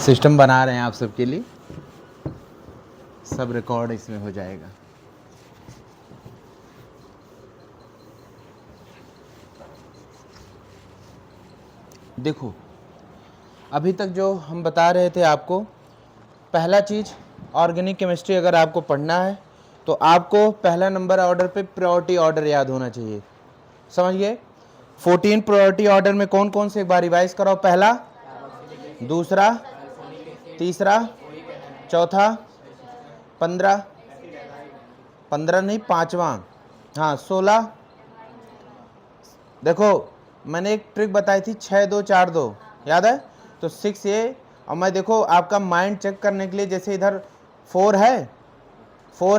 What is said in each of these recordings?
System बना रहे हैं आप सबके लिए, सब रिकॉर्ड इसमें हो जाएगा। देखो अभी तक जो हम बता रहे थे आपको, पहला चीज़ ऑर्गेनिक केमिस्ट्री अगर आपको पढ़ना है तो आपको पहला नंबर ऑर्डर पे प्रायोरिटी ऑर्डर याद होना चाहिए। समझिए 14 प्रायोरिटी ऑर्डर में कौन कौन से, एक बार रिवाइज कराओ। पहला, दूसरा, तीसरा, चौथा, 15 नहीं, पांचवा, हाँ 16। देखो मैंने एक ट्रिक बताई थी 6 2 4 2, याद है? तो 6 ये, और मैं देखो आपका माइंड चेक करने के लिए, जैसे इधर 4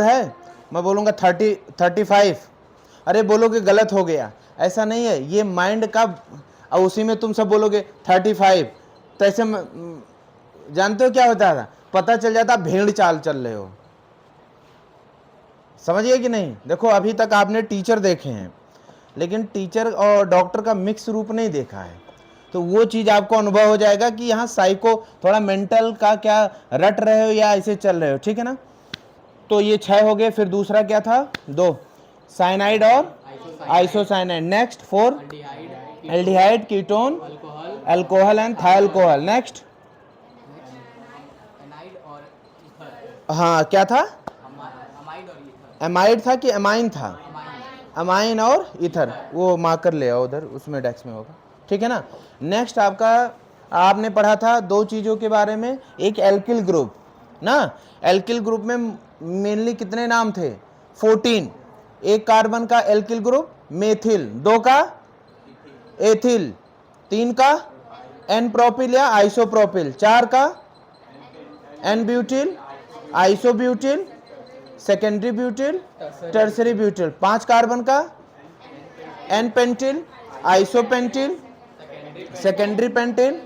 है, मैं बोलूँगा 35, अरे बोलोगे गलत हो गया, ऐसा नहीं है, ये माइंड का, और उसी में तुम सब बोलोगे 35, तो ऐसे जानते हो क्या होता था, पता चल जाता भेड़ चाल चल रहे हो। समझिए कि नहीं? देखो अभी तक आपने टीचर देखे हैं, लेकिन टीचर और डॉक्टर का मिक्स रूप नहीं देखा है, तो वो चीज़ आपको अनुभव हो जाएगा कि यहाँ साइको थोड़ा मेंटल का क्या रट रहे हो या ऐसे चल रहे हो, ठीक है ना? तो ये 6 हो गए। फिर दूसरा क्या था? 2, साइनाइड और isocyanide. Next 4, aldehyde, ketone, alcohol and थाइल्कोहल। नेक्स्ट, हाँ क्या था? एमाइड था कि एमाइन था? अमाइन और ईथर। वो मार्कर ले आओ उधर, उसमें डेस्क में होगा, ठीक है ना? नेक्स्ट आपका, आपने पढ़ा था 2 चीज़ों के बारे में, एक एल्किल ग्रुप ना, एल्किल ग्रुप में मेनली कितने नाम थे? 14। एक कार्बन का एल्किल ग्रुप मेथिल, 2 का एथिल, 3 का एन प्रोपिल या आइसोप्रोपिल, 4 का n butyl, isobutyl, secondary butyl, tertiary butyl, 5 carbon का n pentyl, isopentyl, secondary pentyl,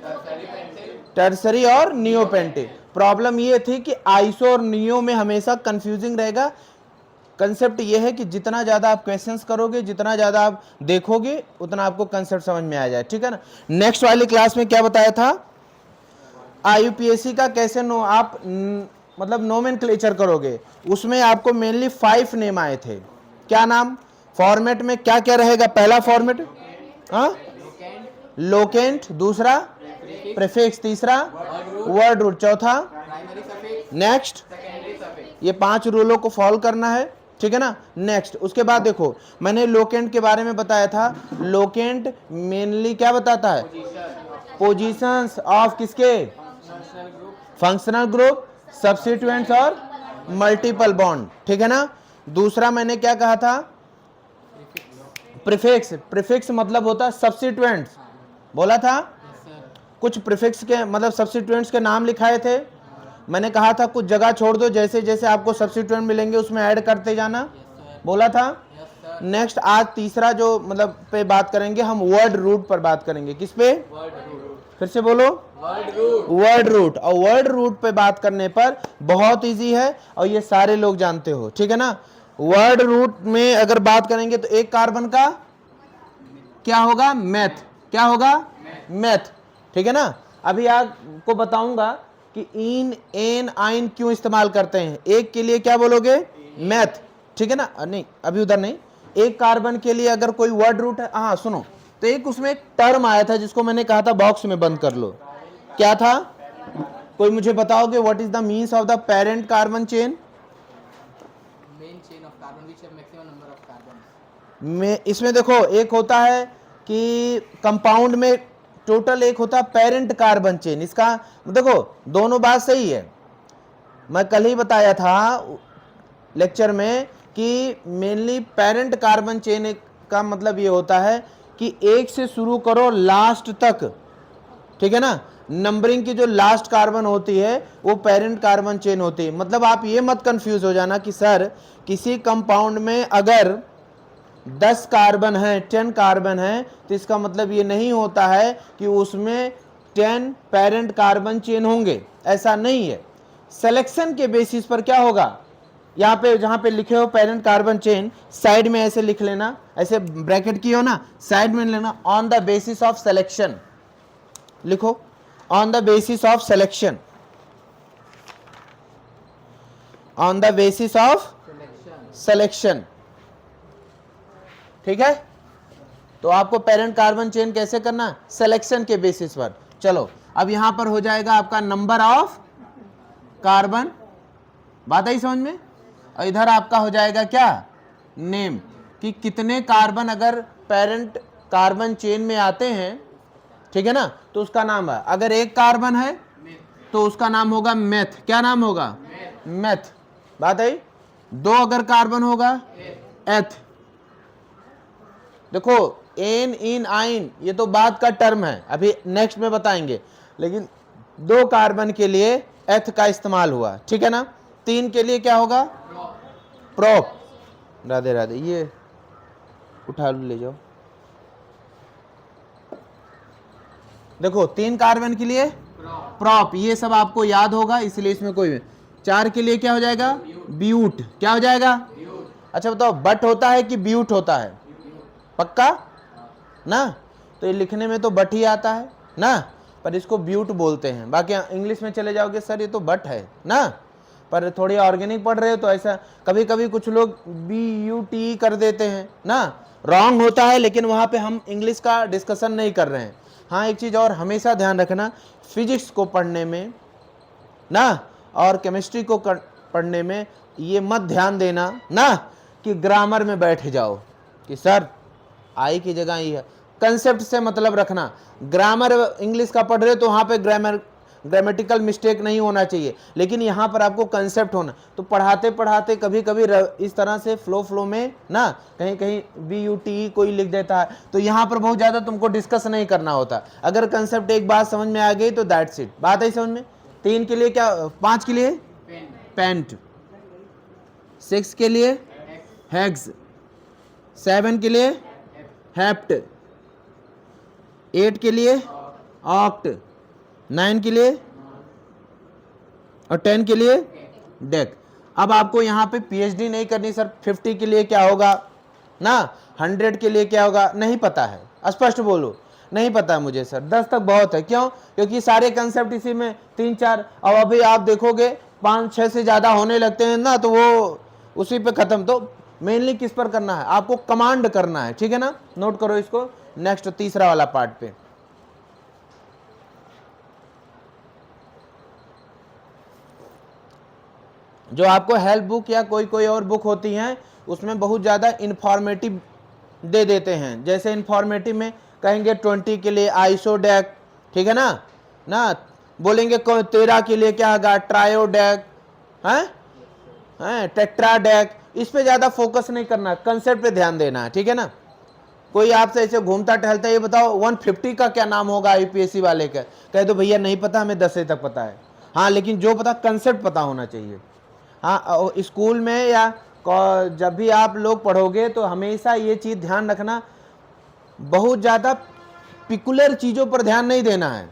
tertiary और नियोपेंटिल। प्रॉब्लम ये थी कि आइसो और नियो में हमेशा कंफ्यूजिंग रहेगा। कंसेप्ट ये है कि जितना ज़्यादा आप क्वेश्चंस करोगे, जितना ज़्यादा आप देखोगे, उतना आपको कंसेप्ट समझ में आ जाए, ठीक है ना? नेक्स्ट वाली क्लास में क्या बताया था? IUPAC का कैसे आप मतलब नोमेनक्लेचर करोगे, उसमें आपको मेनली 5 नेम आए थे। क्या नाम? फॉर्मेट में क्या क्या रहेगा? पहला फॉर्मेट, हाँ लोकेंट, दूसरा प्रीफिक्स, तीसरा वर्ड रूट, चौथा नेक्स्ट। ये 5 रूलों को फॉलो करना है, ठीक है ना? नेक्स्ट उसके बाद देखो, मैंने लोकेंट के बारे में बताया था। लोकेंट मेनली क्या बताता है? पोजीशंस ऑफ किसके? फंक्शनल ग्रुप, सब्स्टिट्यूएंट्स और मल्टीपल बॉन्ड, ठीक है ना? दूसरा मैंने क्या कहा था? प्रीफिक्स। प्रीफिक्स मतलब होता है सब्स्टिट्यूएंट्स, बोला था? कुछ प्रीफिक्स के मतलब सब्स्टिट्यूएंट्स के नाम लिखाए थे। मैंने कहा था कुछ जगह छोड़ दो, जैसे जैसे आपको सब्स्टिट्यूएंट मिलेंगे उसमें ऐड करते जाना, बोला था? नेक्स्ट आज तीसरा जो मतलब पे बात करेंगे हम, वर्ड रूट पर बात करेंगे। किस पे? फिर से बोलो, वर्ड रूट। और वर्ड रूट पे बात करने पर बहुत इजी है और ये सारे लोग जानते हो, ठीक है ना? वर्ड रूट में अगर बात करेंगे तो एक कार्बन का क्या होगा? मेथ। क्या होगा? मेथ, ठीक है ना? अभी आपको बताऊंगा कि इन, एन, आइन क्यों इस्तेमाल करते हैं। एक के लिए क्या बोलोगे? मेथ, ठीक है ना? नहीं अभी उधर नहीं, एक कार्बन के लिए अगर कोई वर्ड रूट है, हाँ सुनो, तो एक उसमें एक टर्म आया था जिसको मैंने कहा था बॉक्स में बंद कर लो। क्या था? कोई मुझे बताओगे what is the means of the parent carbon chain? में इसमें देखो एक होता है कि कंपाउंड में टोटल एक होता है पेरेंट कार्बन चेन। इसका देखो दोनों बात सही है। मैं कल ही बताया था लेक्चर में कि मेनली पेरेंट कार्बन चेन का मतलब ये होता है कि एक से शुरू करो लास्ट तक, ठीक है ना? नंबरिंग की जो लास्ट कार्बन होती है वो पेरेंट कार्बन चेन होती है। मतलब आप ये मत कंफ्यूज हो जाना कि सर किसी कंपाउंड में अगर 10 कार्बन है, 10 कार्बन है, तो इसका मतलब ये नहीं होता है कि उसमें 10 पेरेंट कार्बन चेन होंगे, ऐसा नहीं है। सिलेक्शन के बेसिस पर क्या होगा, यहाँ पे जहाँ पे लिखे हो पेरेंट कार्बन चेन, साइड में ऐसे लिख लेना, ऐसे ब्रैकेट की हो ना, साइड में लेना, on the basis of selection लिखो, on the basis of selection. On the basis of selection. ठीक है, तो आपको पेरेंट कार्बन चेन कैसे करना है, सिलेक्शन के बेसिस पर। चलो अब यहां पर हो जाएगा आपका नंबर ऑफ कार्बन, बात आई समझ में, और इधर आपका हो जाएगा क्या, नेम, कि कितने कार्बन अगर पेरेंट कार्बन चेन में आते हैं, ठीक है ना, तो उसका नाम है। अगर एक कार्बन है तो उसका नाम होगा मेथ, क्या नाम होगा, मेथ, बात आई। दो अगर कार्बन होगा एथ। देखो एन इन आइन ये तो बाद का टर्म है, अभी नेक्स्ट में बताएंगे, लेकिन दो कार्बन के लिए एथ का इस्तेमाल हुआ, ठीक है ना। तीन के लिए क्या होगा, प्रोप, राधे राधे, ये उठा ले जाओ। देखो तीन कार्बन के लिए प्रॉप, ये सब आपको याद होगा, इसलिए इसमें कोई। चार के लिए क्या हो जाएगा, ब्यूट, क्या हो जाएगा, अच्छा बताओ बट होता है कि ब्यूट होता है, पक्का ना, तो ये लिखने में तो बट ही आता है ना, पर इसको ब्यूट बोलते हैं। बाकी इंग्लिश में चले जाओगे सर ये तो बट है ना, पर थोड़ी ऑर्गेनिक पढ़ रहे हो तो ऐसा कभी कभी कुछ लोग BUT कर देते हैं ना, रॉन्ग होता है, लेकिन वहां पे हम इंग्लिश का डिस्कशन नहीं कर रहे हैं। हाँ एक चीज और हमेशा ध्यान रखना, फिजिक्स को पढ़ने में ना और केमिस्ट्री को पढ़ने में ये मत ध्यान देना ना कि ग्रामर में बैठ जाओ कि सर आई की जगह ही है, कंसेप्ट से मतलब रखना। ग्रामर इंग्लिश का पढ़ रहे हो तो वहां पे ग्रामेटिकल मिस्टेक नहीं होना चाहिए, लेकिन यहाँ पर आपको कंसेप्ट होना, तो पढ़ाते पढ़ाते कभी कभी इस तरह से फ्लो में ना कहीं कहीं BUT कोई लिख देता है, तो यहाँ पर बहुत ज़्यादा तुमको डिस्कस नहीं करना होता। अगर कंसेप्ट एक बात समझ में आ गई तो दैट्स इट, बात है समझ में। तीन के लिए क्या, पाँच के लिए पेंट, 6 के लिए हेक्स, 7 के लिए हेप्ट, 8 के लिए ऑक्ट, 9 के लिए और 10 के लिए डेक। अब आपको यहाँ पे PhD नहीं करनी सर, 50 के लिए क्या होगा ना, 100 के लिए क्या होगा नहीं पता है, स्पष्ट बोलो नहीं पता है मुझे सर, 10 तक बहुत है। क्यों, क्योंकि सारे कंसेप्ट इसी में 3-4, अब अभी आप देखोगे 5-6 से ज्यादा होने लगते हैं ना, तो वो उसी पे खत्म। तो मेनली किस पर करना है, आपको कमांड करना है, ठीक है ना, नोट करो इसको। नेक्स्ट तीसरा वाला पार्ट पे, जो आपको हेल्प बुक या कोई और बुक होती हैं उसमें बहुत ज़्यादा इंफॉर्मेटिव दे देते हैं। जैसे इंफॉर्मेटिव में कहेंगे 20 के लिए आइसोडेक, ठीक है ना बोलेंगे 13 के लिए क्या होगा, ट्रायोडेक, हैं टेट्राडेक। इस पे ज़्यादा फोकस नहीं करना, कंसेप्ट पे ध्यान देना है, ठीक है ना। कोई आपसे ऐसे घूमता टहलता ये बताओ 150 का क्या नाम होगा IPSC वाले का, कहे तो भैया नहीं पता, हमें 10 तक पता है। हाँ लेकिन जो पता, कंसेप्ट पता होना चाहिए। हाँ स्कूल में या जब भी आप लोग पढ़ोगे तो हमेशा ये चीज़ ध्यान रखना, बहुत ज़्यादा पिकुलर चीज़ों पर ध्यान नहीं देना है।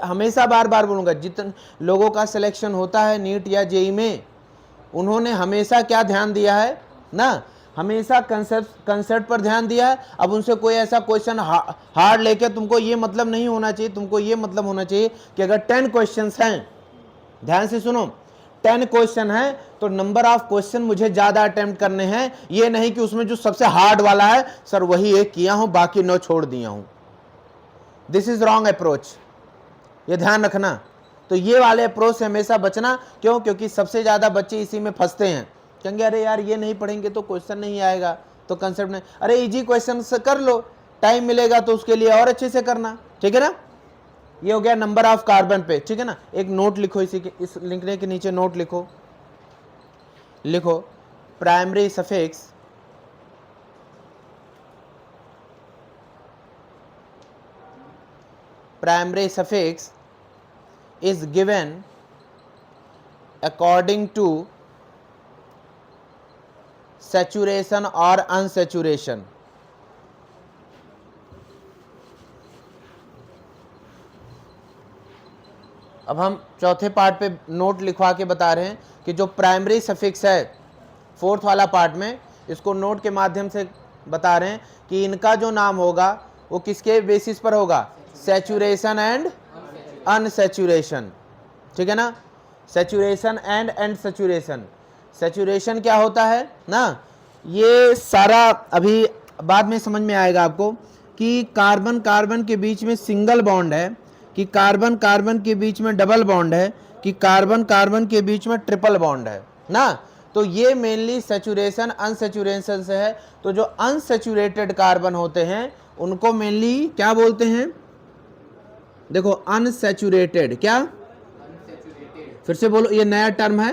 हमेशा बार बार बोलूँगा, जितने लोगों का सिलेक्शन होता है नीट या JEE में, उन्होंने हमेशा क्या ध्यान दिया है ना, हमेशा कंसेप्ट पर ध्यान दिया है। अब उनसे कोई ऐसा क्वेश्चन हार्ड लेके, तुमको ये मतलब नहीं होना चाहिए, तुमको ये मतलब होना चाहिए कि अगर 10 क्वेश्चंस हैं, ध्यान से सुनो, 10 क्वेश्चन है तो नंबर ऑफ क्वेश्चन मुझे ज्यादा अटेम्प्ट करने हैं, ये नहीं कि उसमें जो सबसे हार्ड वाला है सर वही एक किया हूं बाकी 9 छोड़ दिया हूं। दिस इज रॉन्ग अप्रोच, ये ध्यान रखना। तो ये वाले अप्रोच से हमेशा बचना। क्यों, क्योंकि सबसे ज्यादा बच्चे इसी में फंसते हैं, कहेंगे अरे यार ये नहीं पढ़ेंगे तो क्वेश्चन नहीं आएगा, तो कंसेप्ट नहीं, अरे इजी क्वेश्चन से कर लो, टाइम मिलेगा तो उसके लिए और अच्छे से करना, ठीक है ना। ये हो गया नंबर ऑफ कार्बन पे, ठीक है ना। एक नोट लिखो, इसी के इस लिखने के नीचे नोट लिखो, primary suffix is given according to saturation or unsaturation। अब हम चौथे पार्ट पे नोट लिखवा के बता रहे हैं कि जो प्राइमरी सफिक्स है 4th वाला पार्ट में, इसको नोट के माध्यम से बता रहे हैं कि इनका जो नाम होगा वो किसके बेसिस पर होगा, सैचुरेशन एंड अनसैचुरेशन, ठीक है ना। Saturation and saturation. सैचुरेशन क्या होता है ना, ये सारा अभी बाद में समझ में आएगा आपको कि कार्बन कार्बन के बीच में सिंगल बॉन्ड है, कि कार्बन कार्बन के बीच में डबल बॉन्ड है, कि कार्बन कार्बन के बीच में ट्रिपल बॉन्ड है ना। तो ये मेनली सैचुरेशन अनसैचुरेशन से है। तो जो अनसैचुरेटेड कार्बन होते हैं उनको मेनली क्या बोलते हैं, देखो अनसैचुरेटेड, क्या, फिर से बोलो, ये नया टर्म है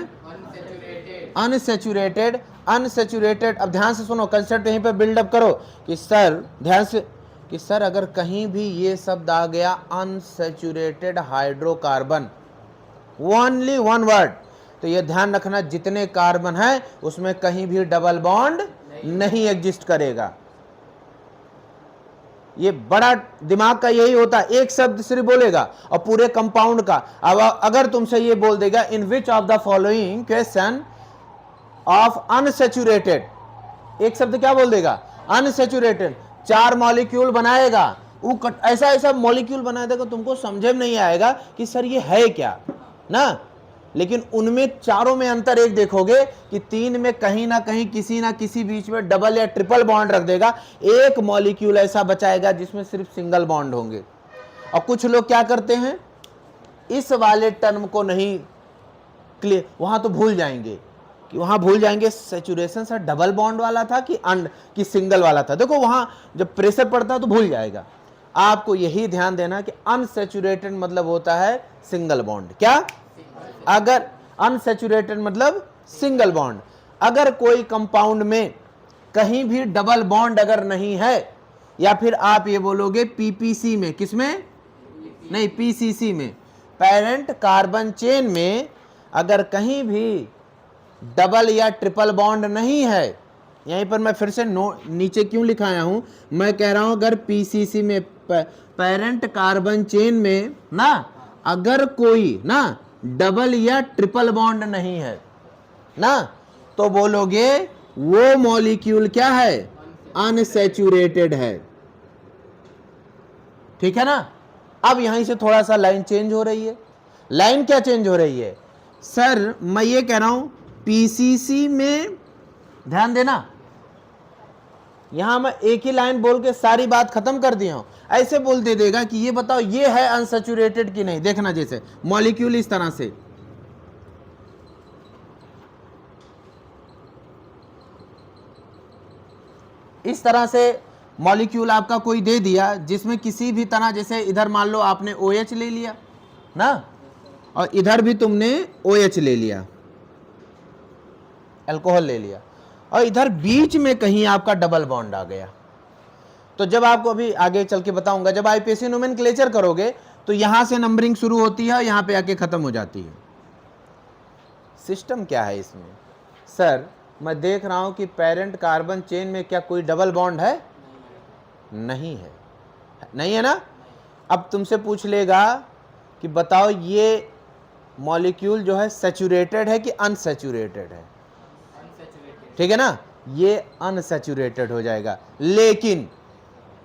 अनसैचुरेटेड। अनसैचुरेटेड, अब ध्यान से सुनो, कंसेप्ट यहीं पे बिल्डअप करो कि सर ध्यान से, कि सर अगर कहीं भी ये शब्द आ गया unsaturated hydrocarbon, only one word, तो ये ध्यान रखना जितने कार्बन है उसमें कहीं भी डबल बॉन्ड नहीं एग्जिस्ट करेगा। ये बड़ा दिमाग का यही होता है, एक शब्द सिर्फ बोलेगा और पूरे कंपाउंड का। अब अगर तुमसे ये बोल देगा in which of the following question of unsaturated, एक शब्द क्या बोल देगा, अनसैचुरेटेड, 4 मॉलिक्यूल बनाएगा, वो ऐसा ऐसा मॉलिक्यूल बना देगा तुमको समझ में नहीं आएगा कि सर ये है क्या ना। लेकिन उनमें चारों में अंतर एक देखोगे कि 3 में कहीं ना कहीं किसी ना किसी बीच में डबल या ट्रिपल बॉन्ड रख देगा, एक मॉलिक्यूल ऐसा बचाएगा जिसमें सिर्फ सिंगल बॉन्ड होंगे। और कुछ लोग क्या करते हैं, इस वाले टर्म को नहीं क्लियर, वहां तो भूल जाएंगे कि वहां भूल जाएंगे सैचुरेशन से डबल बॉन्ड वाला था कि सिंगल वाला था। देखो वहां जब प्रेशर पड़ता है तो भूल जाएगा। आपको यही ध्यान देना कि अनसैचुरेटेड मतलब होता है सिंगल बॉन्ड, क्या, अगर अनसैचुरेटेड मतलब सिंगल बॉन्ड। अगर कोई कंपाउंड में कहीं भी डबल बॉन्ड अगर नहीं है, या फिर आप ये बोलोगे पीपीसी में, किसमें, नहीं पीसीसी में, पेरेंट कार्बन चेन में अगर कहीं भी डबल या ट्रिपल बॉन्ड नहीं है, यहीं पर मैं फिर से नीचे क्यों लिखाया हूं, मैं कह रहा हूं अगर पीसीसी में पेरेंट कार्बन चेन में ना अगर कोई ना डबल या ट्रिपल बॉन्ड नहीं है ना, तो बोलोगे वो मॉलिक्यूल क्या है, अनसैचुरेटेड है। ठीक है ना। अब यहीं से थोड़ा सा लाइन चेंज हो रही है। लाइन क्या चेंज हो रही है, सर मैं ये कह रहा हूं पीसीसी में, ध्यान देना, यहां मैं एक ही लाइन बोल के सारी बात खत्म कर दिया हूं, ऐसे बोल दे देगा कि ये बताओ ये है अनसैचुरेटेड कि नहीं। देखना जैसे मॉलिक्यूल इस तरह से, इस तरह से मॉलिक्यूल आपका कोई दे दिया जिसमें किसी भी तरह, जैसे इधर मान लो आपने OH ले लिया ना, और इधर भी तुमने OH ले लिया, अल्कोहल ले लिया, और इधर बीच में कहीं आपका डबल बॉन्ड आ गया। तो जब आपको अभी आगे चल के बताऊंगा, जब आईपीएसी नोमेनक्लेचर करोगे तो यहां से नंबरिंग शुरू होती है और यहां पे आके खत्म हो जाती है। सिस्टम क्या है इसमें, सर मैं देख रहा हूं कि पेरेंट कार्बन चेन में क्या कोई डबल बॉन्ड है, नहीं है, नहीं है ना। अब तुमसे पूछ लेगा कि बताओ ये मॉलिक्यूल जो है सैचुरेटेड है कि अनसैचुरेटेड है, ठीक है ना, ये अनसैचुरेटेड हो जाएगा। लेकिन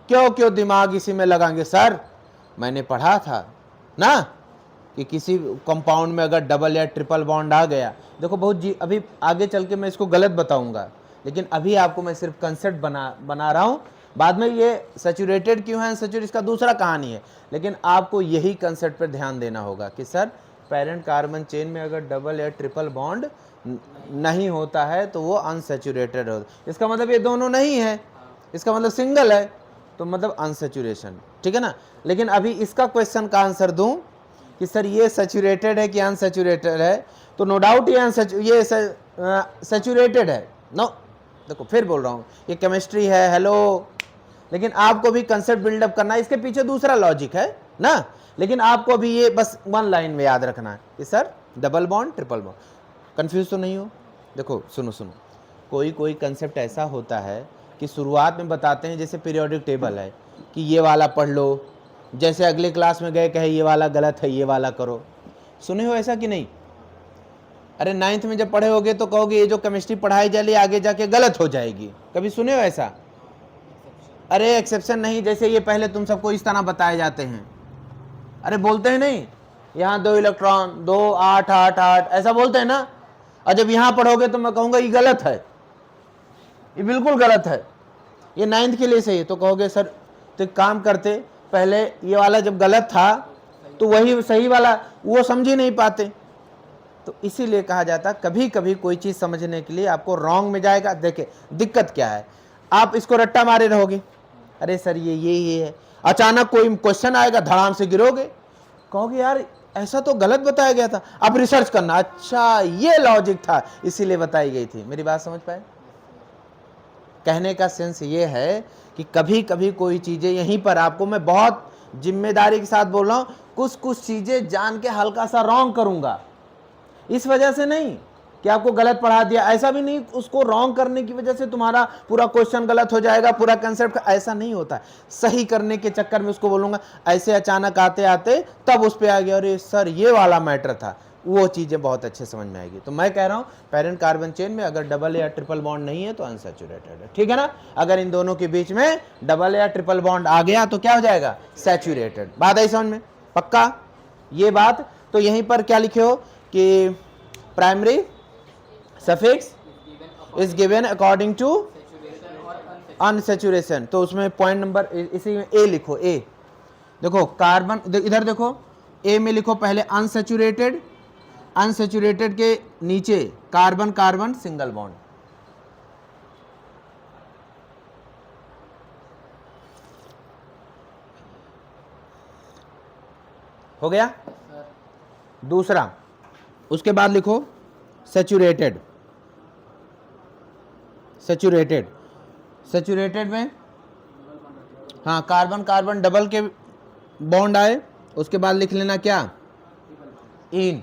क्यों दिमाग इसी में लगाएंगे, सर मैंने पढ़ा था ना कि किसी कंपाउंड में अगर डबल या ट्रिपल बॉन्ड आ गया, देखो बहुत जी, अभी आगे चल के मैं इसको गलत बताऊंगा, लेकिन अभी आपको मैं सिर्फ कंसेप्ट बना रहा हूं। बाद में ये सैचुरेटेड क्यों है अनसैचुरेटेड इसका दूसरा कहानी है, लेकिन आपको यही कंसेप्ट पर ध्यान देना होगा कि सर पेरेंट कार्बन चेन में अगर डबल या ट्रिपल बॉन्ड नहीं होता है तो वो अनसैचुरेटेड होता है। इसका मतलब ये दोनों नहीं है, इसका मतलब सिंगल है, तो मतलब अनसैचुरेशन, ठीक है ना। लेकिन अभी इसका क्वेश्चन का आंसर दूं कि सर ये सैचुरेटेड है कि अनसैचुरेटेड है, तो नो डाउट ये सैचुरेटेड है। नो, देखो फिर बोल रहा हूँ ये केमिस्ट्री है, हेलो, लेकिन आपको भी कंसेप्ट बिल्डअप करना है, इसके पीछे दूसरा लॉजिक है ना, लेकिन आपको भी ये बस वन लाइन में याद रखना है कि sir double bond triple bond, confuse तो नहीं हो। देखो सुनो, कोई कंसेप्ट ऐसा होता है कि शुरुआत में बताते हैं, जैसे पीरियोडिक टेबल है कि ये वाला पढ़ लो, जैसे अगले क्लास में गए कहे ये वाला गलत है, ये वाला करो। सुने हो ऐसा कि नहीं? अरे 9th में जब पढ़े होगे तो कहोगे ये जो केमिस्ट्री पढ़ाई जा रही है आगे जाके गलत हो जाएगी, कभी सुने हो ऐसा? अरे एक्सेप्शन नहीं, जैसे ये पहले तुम सबको इस तरह बताए जाते हैं, अरे बोलते हैं नहीं यहाँ 2 इलेक्ट्रॉन, 2 8 8 8 ऐसा बोलते हैं ना। और जब यहाँ पढ़ोगे तो मैं कहूँगा ये गलत है, ये बिल्कुल गलत है, ये 9th के लिए सही है। तो कहोगे सर तो एक काम करते, पहले ये वाला जब गलत था तो वही सही वाला वो समझ ही नहीं पाते। तो इसीलिए कहा जाता कभी कभी कोई चीज़ समझने के लिए आपको रॉन्ग में जाएगा। देखे दिक्कत क्या है, आप इसको रट्टा मारे रहोगे, अरे सर ये है, अचानक कोई क्वेश्चन आएगा धड़ाम से गिरोगे, कहोगे यार ऐसा तो गलत बताया गया था, अब रिसर्च करना, अच्छा ये लॉजिक था इसीलिए बताई गई थी। मेरी बात समझ पाए? कहने का सेंस ये है कि कभी कभी कोई चीज़ें यहीं पर आपको, मैं बहुत जिम्मेदारी के साथ बोल रहा हूँ, कुछ चीज़ें जान के हल्का सा रॉन्ग करूँगा, इस वजह से नहीं कि आपको गलत पढ़ा दिया, ऐसा भी नहीं उसको रॉन्ग करने की वजह से तुम्हारा पूरा क्वेश्चन गलत हो जाएगा, पूरा कंसेप्ट ऐसा नहीं होता है। सही करने के चक्कर में उसको बोलूँगा, ऐसे अचानक आते आते तब उस पर आ गया, अरे सर ये वाला मैटर था, वो चीज़ें बहुत अच्छे समझ में आएगी। तो मैं कह रहा हूँ पेरेंट कार्बन चेन में अगर डबल या ट्रिपल बॉन्ड नहीं है तो अनसैचुरेटेड है, ठीक है ना। अगर इन दोनों के बीच में डबल या ट्रिपल बॉन्ड आ गया तो क्या हो जाएगा, सैचुरेटेड। बात आई समझ में? पक्का ये बात। तो यहीं पर क्या लिखे हो कि primary suffix is given according to unsaturation. तो उसमें पॉइंट नंबर इसी में ए लिखो। ए देखो कार्बन, इधर देखो ए में लिखो पहले अनसैचुरेटेड, अनसैचुरेटेड के नीचे कार्बन कार्बन सिंगल बॉन्ड। हो गया? दूसरा उसके बाद लिखो सैचुरेटेड। सैचुरेटेड, सैचुरेटेड में हाँ कार्बन कार्बन डबल के बॉन्ड आए, उसके बाद लिख लेना क्या, इन।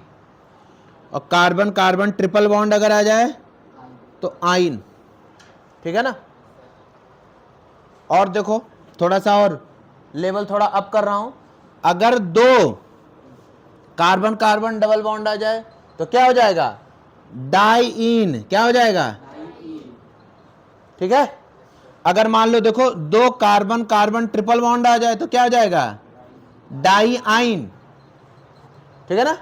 और कार्बन कार्बन ट्रिपल बॉन्ड अगर आ जाए तो आइन, ठीक है ना। और देखो थोड़ा सा और लेवल थोड़ा अप कर रहा हूं, अगर 2 कार्बन कार्बन डबल बॉन्ड आ जाए तो क्या हो जाएगा, डाइइन। क्या हो जाएगा, ठीक है। अगर मान लो देखो 2 कार्बन कार्बन ट्रिपल बॉन्ड आ जाए तो क्या हो जाएगा, डाइआइन, ठीक है ना।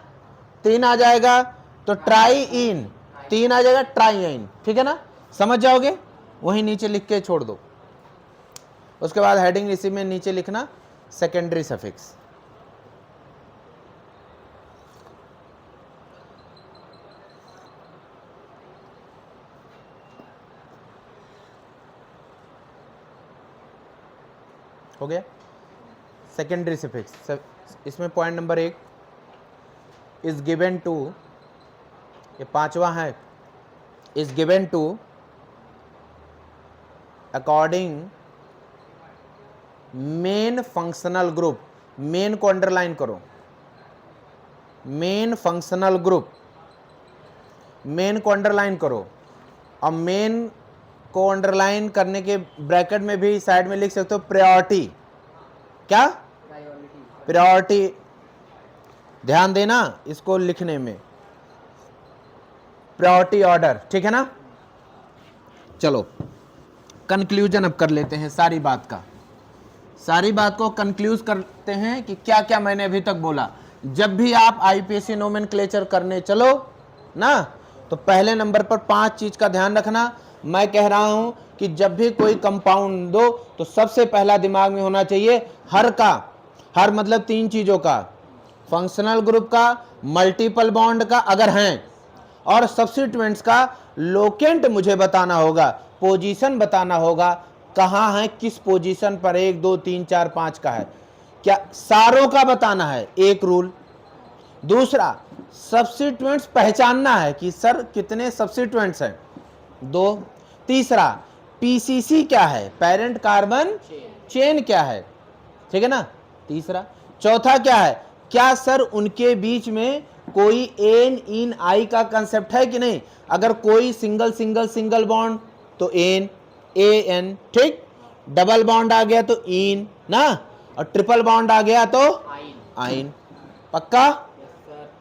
3 आ जाएगा तो ट्राइइन, 3 आ जाएगा ट्राइआइन, ठीक है ना। समझ जाओगे, वहीं नीचे लिख के छोड़ दो। उसके बाद हेडिंग इसी में नीचे लिखना सेकेंडरी सफिक्स। हो गया सेकेंडरी सफिक्स। इसमें point number 1 is given to, ये 5वां है, is given to according main functional group. Main को अंडरलाइन करो, मेन फंक्शनल ग्रुप, मेन को अंडरलाइन करो। और मेन को अंडरलाइन करने के ब्रैकेट में भी साइड में लिख सकते हो प्रायोरिटी। क्या, प्रायोरिटी, ध्यान देना इसको लिखने में, प्रायोरिटी ऑर्डर, ठीक है ना। चलो कंक्लूजन अब कर लेते हैं सारी बात का, सारी बात को कंक्लूज करते हैं कि क्या क्या मैंने अभी तक बोला। जब भी आप आईपीएससी नोमेनक्लेचर करने चलो ना, तो पहले नंबर पर 5 चीज का ध्यान रखना। मैं कह रहा हूं कि जब भी कोई कंपाउंड दो तो सबसे पहला दिमाग में होना चाहिए हर का, हर मतलब 3 चीजों का, फंक्शनल ग्रुप का, मल्टीपल बॉन्ड का अगर हैं, और सब्स्टिट्यूएंट्स का लोकेंट मुझे बताना होगा, पोजीशन बताना होगा, कहाँ है, किस पोजीशन पर 1 2 3 4 5 का है, क्या सारों का बताना है, एक रूल। दूसरा सब्स्टिट्यूएंट्स पहचानना है कि सर कितने सब्स्टिट्यूएंट्स हैं, 2। तीसरा पीसीसी क्या है, पेरेंट कार्बन चेन क्या है, ठीक है ना, तीसरा। चौथा क्या है, क्या सर उनके बीच में कोई एन इन आई का कंसेप्ट है कि नहीं। अगर कोई सिंगल सिंगल सिंगल बॉन्ड तो एन, ए एन, ठीक। डबल बॉन्ड आ गया तो इन ना, और ट्रिपल बॉन्ड आ गया तो आइन। पक्का,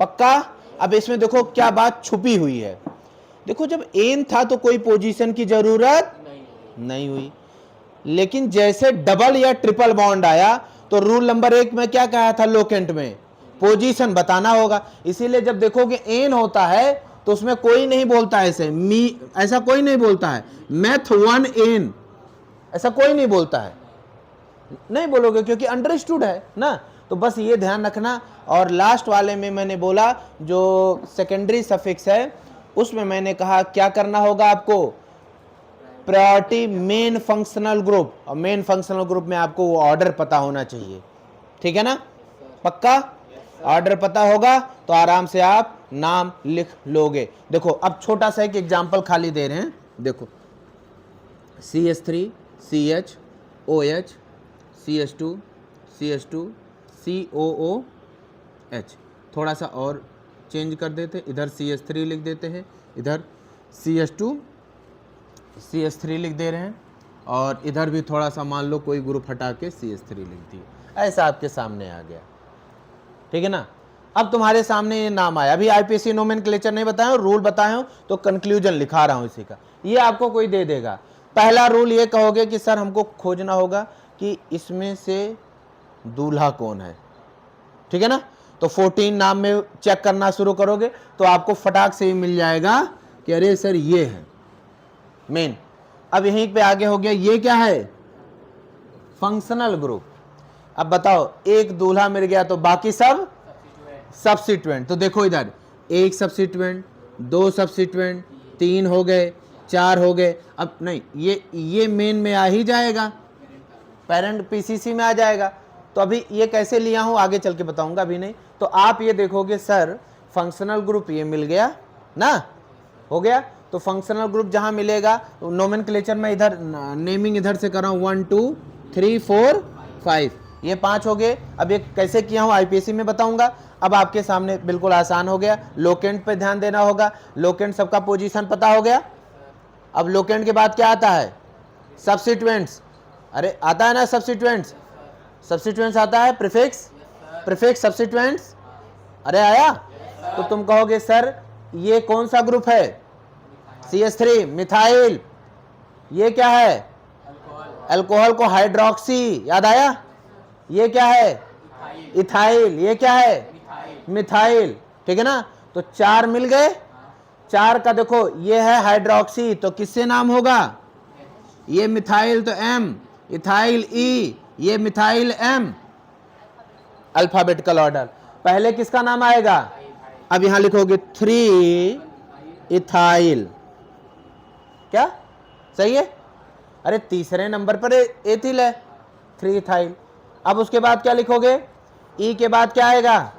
पक्का। अब इसमें देखो क्या बात छुपी हुई है। देखो जब एन था तो कोई पोजीशन की जरूरत नहीं हुई, लेकिन जैसे डबल या ट्रिपल बॉन्ड आया तो रूल नंबर 1 में क्या कहा था लोकेंट में, पोजीशन बताना होगा। इसीलिए जब देखोगे एन होता है तो उसमें कोई नहीं बोलता है ऐसे मी, ऐसा कोई नहीं बोलता है मैथ 1 एन, ऐसा कोई नहीं बोलता है, नहीं बोलोगे क्योंकि अंडरस्टूड है ना। तो बस ये ध्यान रखना। और लास्ट वाले में मैंने बोला जो सेकेंडरी सफिक्स है उसमें मैंने कहा क्या करना होगा आपको, प्रायोरिटी मेन फंक्शनल ग्रुप, और मेन फंक्शनल ग्रुप में आपको वो ऑर्डर पता होना चाहिए, ठीक है ना, पक्का। ऑर्डर पता होगा तो आराम से आप नाम लिख लोगे। देखो अब छोटा सा एक एग्जांपल खाली दे रहे हैं, देखो CH3 CH OH CH2 CH2 COOH, थोड़ा सा और चेंज कर देते, इधर CH3 लिख देते हैं, इधर CH2 CH3 लिख दे रहे हैं, और इधर भी थोड़ा सा मान लो कोई ग्रुप हटा के CH3 लिख दिए, ऐसा आपके सामने आ गया, ठीक है ना। अब तुम्हारे सामने ये नाम आया, अभी IPC नोमेनक्लेचर नहीं बताया हूं, रूल बताया हूं तो कंक्लूजन लिखा रहा हूं इसी का। ये आपको कोई दे देगा, पहला रूल ये कहोगे कि सर हमको खोजना होगा कि इसमें से दूल्हा कौन है, ठीक है ना। तो 14 नाम में चेक करना शुरू करोगे तो आपको फटाक से ही मिल जाएगा कि अरे सर ये है मेन। अब यहीं पे आगे हो गया, ये क्या है, फंक्शनल ग्रुप। अब बताओ एक दूल्हा मिल गया तो बाकी सब सब्स्टिट्यूएंट। तो देखो इधर एक सब्स्टिट्यूएंट, 2 सब्स्टिट्यूएंट, 3 हो गए, 4 हो गए। अब नहीं, ये मेन में आ ही जाएगा, पेरेंट PCC में आ जाएगा। तो अभी ये कैसे लिया हूं आगे चल के बताऊंगा, अभी नहीं। तो आप ये देखोगे सर फंक्शनल ग्रुप ये मिल गया ना, हो गया। तो फंक्शनल ग्रुप जहां मिलेगा नोमेनक्लेचर में इधर नेमिंग इधर से कर रहा हूं 1 2 3 4 5, ये 5 हो गए। अब ये कैसे किया हूं IPC में बताऊंगा। अब आपके सामने बिल्कुल आसान हो गया, लोकेंट पे ध्यान देना होगा। लोकेंट सबका पोजीशन पता हो गया। अब लोकेंट के बाद क्या आता है, सब्स्टिट्यूएंट्स, अरे आता है ना सब्स्टिट्यूएंट्स, सब्स्टिट्यूएंट्स आता है, प्रीफिक्स, प्रीफिक्स सब्स्टिट्यूएंट्स, अरे आया। तो तुम कहोगे सर ये कौन सा ग्रुप है, CH3 मिथाइल, ये क्या है, अल्कोहल को हाइड्रोक्सी, याद आया। ये क्या है, इथाइल, ये क्या है, मिथाइल, ठीक है ना। तो 4 मिल गए, 4 का देखो ये है हाइड्रोक्सी, तो किससे नाम होगा, ये मिथाइल तो M, इथाइल E, ये मिथाइल M, अल्फाबेटिकल ऑर्डर। पहले किसका नाम आएगा, अब यहां लिखोगे 3 इथाइल, क्या सही है, अरे तीसरे नंबर पर एथिल है 3 इथाइल। अब उसके बाद क्या लिखोगे, E के बाद क्या आएगा,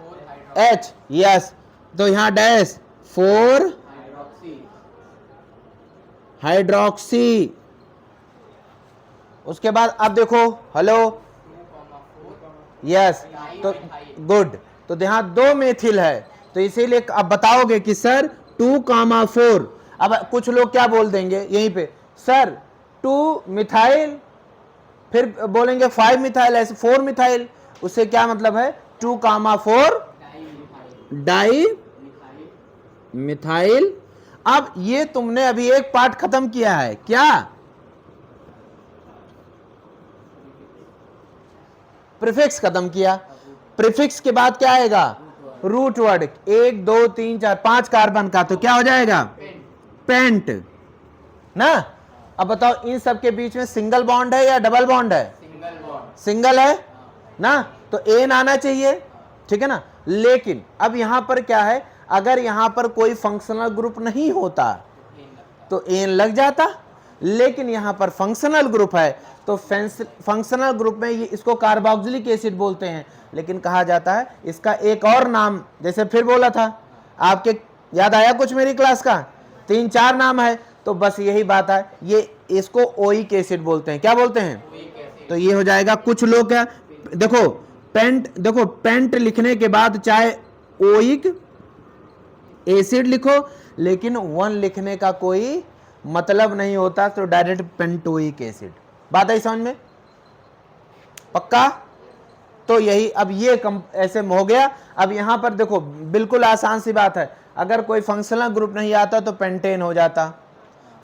H, यस। तो यहां डैश 4 हाइड्रोक्सी। उसके बाद अब देखो हेलो, यस, तो गुड। तो यहां 2 मेथिल है, तो इसीलिए अब बताओगे कि सर 2,4। अब कुछ लोग क्या बोल देंगे यहीं पे, सर 2 मिथाइल, फिर बोलेंगे 5 मिथाइल, ऐसे 4 मिथाइल, उससे क्या मतलब है 2,4 डाई मिथाइल। अब ये तुमने अभी एक पार्ट खत्म किया है, क्या, प्रीफिक्स खत्म किया। प्रीफिक्स के बाद क्या आएगा, रूट वर्ड, 1 2 3 4 5 कार्बन का, तो क्या हो जाएगा, पेंट ना। अब बताओ इन सब के बीच में सिंगल बॉन्ड है या डबल बॉन्ड है, सिंगल है ना, तो एन आना चाहिए, ठीक है ना। लेकिन अब यहां पर क्या है, अगर यहां पर कोई फंक्शनल ग्रुप नहीं होता तो एन लग जाता, लेकिन यहां पर फंक्शनल ग्रुप है तो फंक्शनल ग्रुप में ये इसको कार्बोक्सिलिक एसिड बोलते हैं, लेकिन कहा जाता है इसका एक और नाम, जैसे फिर बोला था आपके, याद आया कुछ मेरी क्लास का, 3-4 नाम है, तो बस यही बात है, ये इसको ओइक एसिड बोलते हैं, क्या बोलते हैं, तो ये हो जाएगा। कुछ लोग क्या, देखो पेंट, देखो पेंट लिखने के बाद चाहे ओइक एसिड लिखो, लेकिन 1 लिखने का कोई मतलब नहीं होता, तो डायरेक्ट पेंटोइक एसिड। बात आई समझ में, पक्का। तो यही अब ये ऐसे हो गया। अब यहां पर देखो बिल्कुल आसान सी बात है, अगर कोई फंक्शनल ग्रुप नहीं आता तो पेंटेन हो जाता।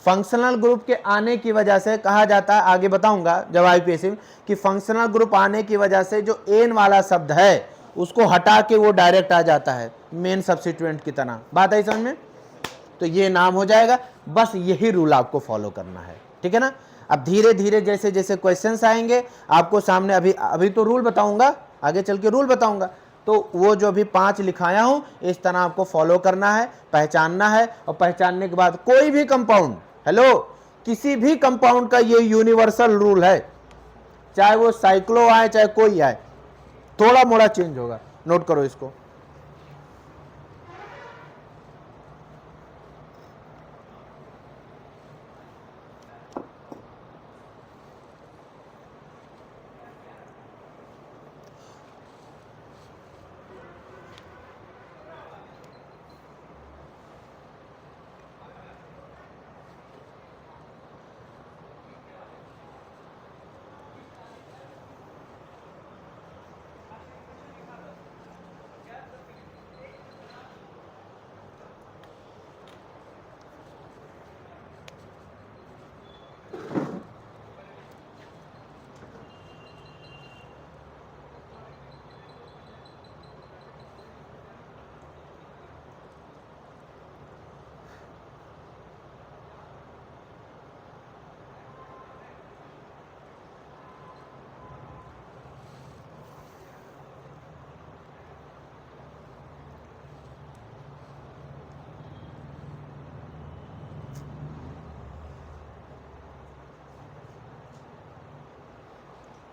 फंक्शनल ग्रुप के आने की वजह से कहा जाता है, आगे बताऊंगा जब IPC, कि फंक्शनल ग्रुप आने की वजह से जो एन वाला शब्द है उसको हटा के वो डायरेक्ट आ जाता है मेन सब्स्टिट्यूएंट की तरह। बात आई समझ में? तो ये नाम हो जाएगा। बस यही रूल आपको फॉलो करना है, ठीक है ना। अब धीरे धीरे जैसे जैसे क्वेश्चंस आएंगे आपको सामने, अभी तो रूल बताऊंगा, आगे चल के रूल बताऊंगा, तो वो जो भी 5 लिखाया हूं इस तरह आपको फॉलो करना है, पहचानना है, और पहचानने के बाद कोई भी कंपाउंड, हेलो, किसी भी कंपाउंड का ये यूनिवर्सल रूल है, चाहे वो साइक्लो आए चाहे कोई आए, थोड़ा मोड़ा चेंज होगा, नोट करो इसको।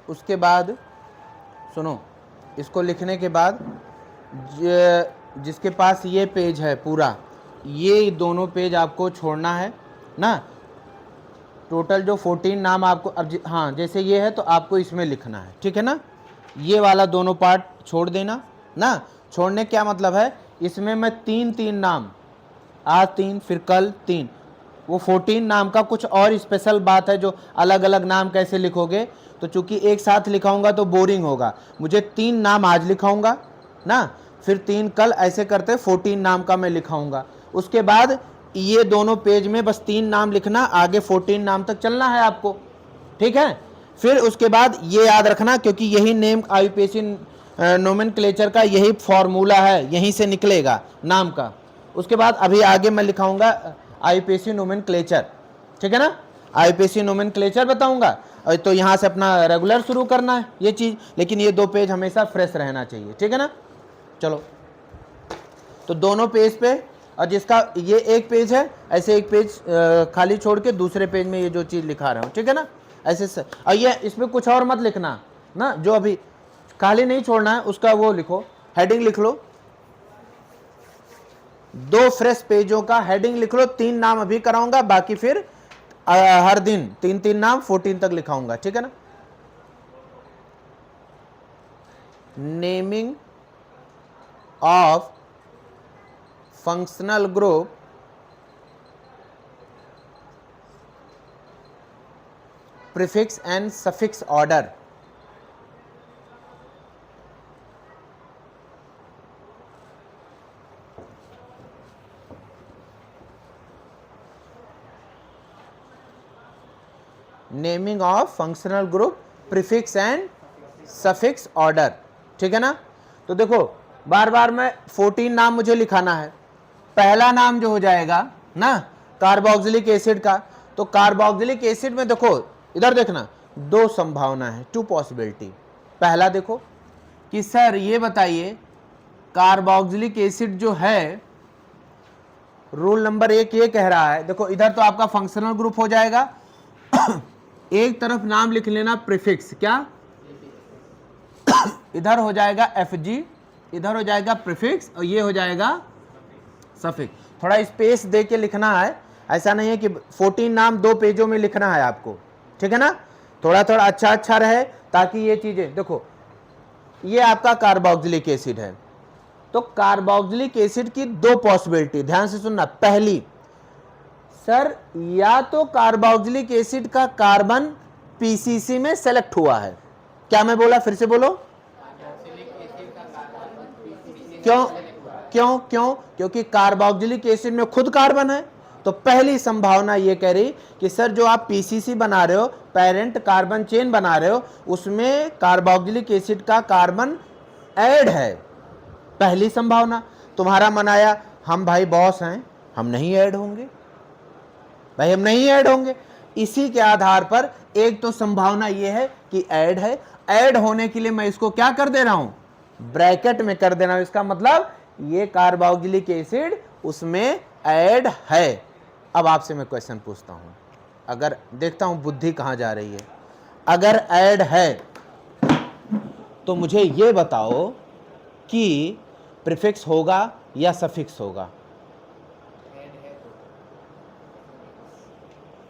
उसके बाद सुनो, इसको लिखने के बाद जिसके पास ये पेज है पूरा, ये दोनों पेज आपको छोड़ना है ना। टोटल जो 14 नाम आपको, अब हाँ जैसे ये है तो आपको इसमें लिखना है, ठीक है ना। ये वाला दोनों पार्ट छोड़ देना ना। छोड़ने क्या मतलब है, इसमें मैं 3 नाम, आज 3 फिर कल 3, वो 14 नाम का कुछ और स्पेशल बात है जो अलग अलग नाम कैसे लिखोगे, तो चूंकि एक साथ लिखाऊंगा तो बोरिंग होगा, मुझे 3 नाम आज लिखाऊंगा ना, फिर 3 कल, ऐसे करते 14 नाम का मैं लिखाऊंगा। उसके बाद ये दोनों पेज में बस 3 नाम लिखना, आगे 14 नाम तक चलना है आपको, ठीक है। फिर उसके बाद ये याद रखना, क्योंकि यही नेम आईयूपीएसी नोमेनक्लेचर का यही फॉर्मूला है, यहीं से निकलेगा नाम का। उसके बाद अभी आगे मैं लिखाऊंगा आईयूपीएसी नोमेनक्लेचर, ठीक है ना, आईयूपीएसी नोमेनक्लेचर बताऊंगा। तो यहाँ से अपना रेगुलर शुरू करना है ये चीज़, लेकिन ये 2 पेज हमेशा फ्रेश रहना चाहिए, ठीक है ना। चलो, तो दोनों पेज पे, और जिसका ये एक पेज है ऐसे एक पेज खाली छोड़ के दूसरे पेज में ये जो चीज़ लिखा रहा हूँ, ठीक है ना, ऐसे से। और ये इसमें कुछ और मत लिखना ना, जो अभी खाली नहीं छोड़ना है उसका वो लिखो, हेडिंग लिख लो, 2 फ्रेश पेजों का हेडिंग लिख लो। 3 नाम अभी कराऊंगा, बाकी फिर हर दिन 3 नाम 14 तक लिखाऊंगा, ठीक है ना। Naming of functional group prefix and suffix order. Naming of functional group prefix and suffix order, ठीक है ना। तो देखो बार बार मैं 14 नाम मुझे लिखाना है। पहला नाम जो हो जाएगा ना कार्बोक्सिलिक एसिड का, तो कार्बोक्सिलिक एसिड में देखो इधर देखना 2 संभावना है, 2 पॉसिबिलिटी। पहला देखो कि सर ये बताइए कार्बोक्सिलिक एसिड जो है रूल नंबर 1 ये कह रहा है, देखो इधर तो आपका फंक्शनल ग्रुप हो जाएगा एक तरफ नाम लिख लेना प्रीफिक्स, क्या इधर हो जाएगा Fg, इधर हो जाएगा प्रीफिक्स, और ये हो जाएगा सफिक्स। थोड़ा स्पेस दे के लिखना है, ऐसा नहीं है कि 14 नाम 2 पेजों में लिखना है आपको, ठीक है ना। थोड़ा थोड़ा अच्छा रहे, ताकि ये चीजें देखो, ये आपका कार्बोक्सिलिक एसिड है, तो कार्बोक्सिलिक एसिड की 2 पॉसिबिलिटी, ध्यान से सुनना। पहली, सर या तो कार्बोक्सिलिक एसिड का कार्बन पीसीसी में सेलेक्ट हुआ है, क्या मैं बोला, फिर से बोलो, क्यों क्यों क्यों क्योंकि कार्बोक्सिलिक एसिड में खुद कार्बन है। तो पहली संभावना ये कह रही कि सर जो आप पीसीसी बना रहे हो, पेरेंट कार्बन चेन बना रहे हो, उसमें कार्बोक्सिलिक एसिड का कार्बन ऐड है, पहली संभावना। तुम्हारा मन आया हम भाई बॉस हैं, हम नहीं ऐड होंगे भाई, हम नहीं ऐड होंगे। इसी के आधार पर एक तो संभावना यह है कि ऐड है, ऐड होने के लिए मैं इसको क्या कर दे रहा हूं, ब्रैकेट में कर दे रहा हूं। इसका मतलब ये कार्बोक्सिलिक एसिड उसमें ऐड है। अब आपसे मैं क्वेश्चन पूछता हूं, अगर देखता हूं बुद्धि कहां जा रही है। अगर ऐड है तो मुझे ये बताओ कि प्रीफिक्स होगा या सफिक्स होगा?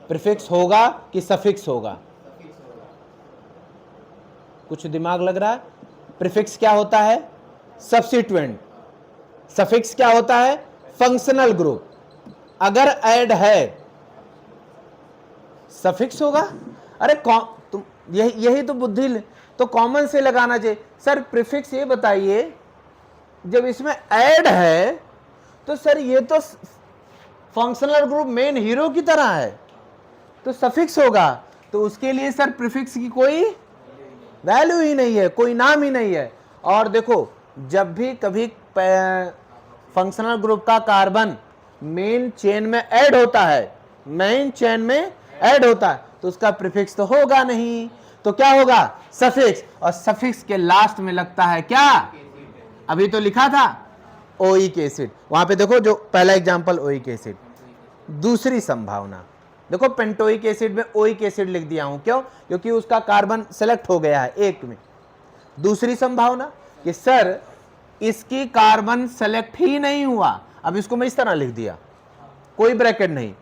प्रीफिक्स होगा कि सफिक्स होगा? कुछ दिमाग लग रहा है? प्रीफिक्स क्या होता है? सब्स्टिट्यूएंट। सफिक्स क्या होता है? Functional group. अगर ऐड है सफिक्स होगा। अरे तुम यही तो बुद्धि तो कॉमन से लगाना चाहिए। सर प्रीफिक्स ये बताइए, जब इसमें ऐड है तो सर ये तो फंक्शनल ग्रुप मेन हीरो की तरह है, तो सफिक्स होगा। तो उसके लिए सर प्रीफिक्स की कोई वैल्यू ही नहीं है, कोई नाम ही नहीं है। और देखो जब भी कभी फंक्शनल ग्रुप का कार्बन मेन चेन में ऐड होता है, मेन चेन में ऐड होता है, तो उसका प्रीफिक्स तो होगा नहीं, तो क्या होगा? सफिक्स। और सफिक्स के लास्ट में लगता है क्या? अभी तो लिखा था ओइक एसिड, वहां पे देखो जो पहला एग्जांपल ओइक एसिड। दूसरी संभावना देखो, पेंटोइक एसिड में ओइक एसिड लिख दिया हूं, क्यों? क्योंकि उसका कार्बन सेलेक्ट हो गया है एक में। दूसरी संभावना कि सर इसकी कार्बन सेलेक्ट ही नहीं हुआ, अब इसको मैं इस तरह लिख दिया, कोई ब्रैकेट नहीं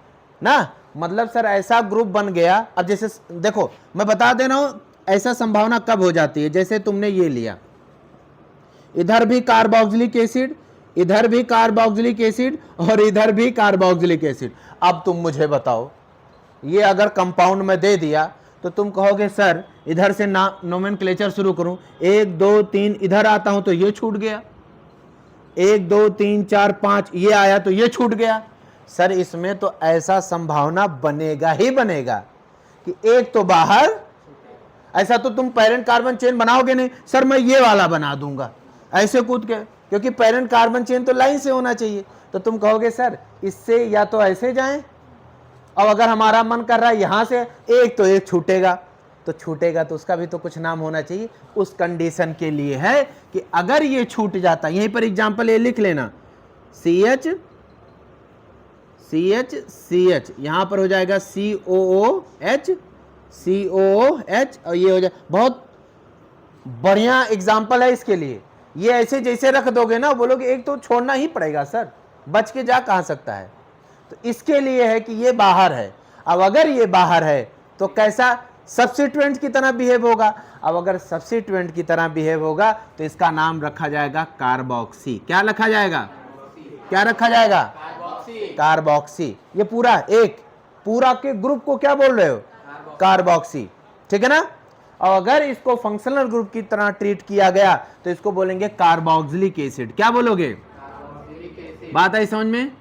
ना, मतलब सर ऐसा ग्रुप बन गया। अब जैसे देखो मैं बता दे रहा हूं ऐसा संभावना कब हो जाती है, जैसे तुमने ये लिया, इधर भी कार्बोक्सिलिक एसिड, इधर भी कार्बोक्सिलिक एसिड और इधर भी कार्बोक्सिलिक एसिड। अब तुम मुझे बताओ, ये अगर कंपाउंड में दे दिया तो तुम कहोगे सर इधर से नोमेनक्लेचर शुरू करूं, 1 2 3 इधर आता हूं तो ये छूट गया, 1 2 3 4 5 ये आया तो ये छूट गया। सर इसमें तो ऐसा संभावना बनेगा ही बनेगा कि एक तो बाहर, ऐसा तो तुम पेरेंट कार्बन चेन बनाओगे नहीं, सर मैं ये वाला बना दूंगा ऐसे कूद के, क्योंकि पेरेंट कार्बन चेन तो लाइन से होना चाहिए। तो तुम कहोगे सर इससे या तो ऐसे जाएं, और अगर हमारा मन कर रहा है यहां से, एक तो एक छूटेगा, तो छूटेगा तो उसका भी तो कुछ नाम होना चाहिए। उस कंडीशन के लिए है कि अगर ये छूट जाता, यहीं पर एग्जांपल ये लिख लेना, CH CH CH, यहां पर हो जाएगा COOH COOH, और ये हो जाए, बहुत बढ़िया एग्जांपल है इसके लिए। ये ऐसे जैसे रख दोगे ना, बोलोगे एक तो छोड़ना ही पड़ेगा सर, बच के जा कहां सकता है। तो इसके लिए है कि ये बाहर है। अब अगर ये बाहर है तो कैसा? सब्स्टिट्यूएंट की तरह बिहेव होगा। अब अगर सब्स्टिट्यूएंट की तरह बिहेव होगा तो इसका नाम रखा जाएगा कार्बोक्सी। क्या रखा जाएगा? क्या रखा जाएगा? कार्बोक्सी। ये पूरा पूरा के ग्रुप को क्या बोल रहे हो? कार्बोक्सी, ठीक है ना। और अगर इसको फंक्शनल ग्रुप की तरह ट्रीट किया गया तो इसको बोलेंगे कार्बोक्सिलिक एसिड। क्या बोलोगे? बात आई समझ में?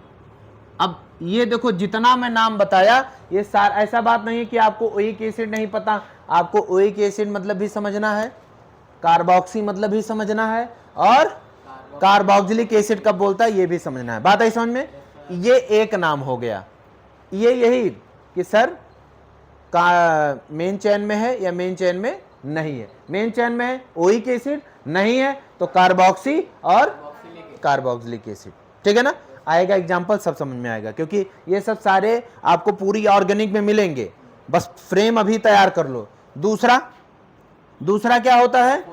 अब ये देखो जितना मैं नाम बताया, ये ऐसा बात नहीं है कि आपको ओइक एसिड नहीं पता, आपको ओइक एसिड मतलब भी समझना है, कार्बोक्सी मतलब भी समझना है, और कार्बोक्सिलिक एसिड कब बोलता है ये भी समझना है। बात आई समझ में? ये एक नाम हो गया। ये यही कि सर का मेन चेन में है या मेन चेन में नहीं है। मेन चेन में है ओइक एसिड, नहीं है तो कार्बोक्सी और कार्बोक्सिलिक एसिड, ठीक है ना। आएगा एग्जाम्पल, सब समझ में आएगा, क्योंकि ये सब सारे आपको पूरी ऑर्गेनिक में मिलेंगे, बस फ्रेम अभी तैयार कर लो। दूसरा क्या होता है?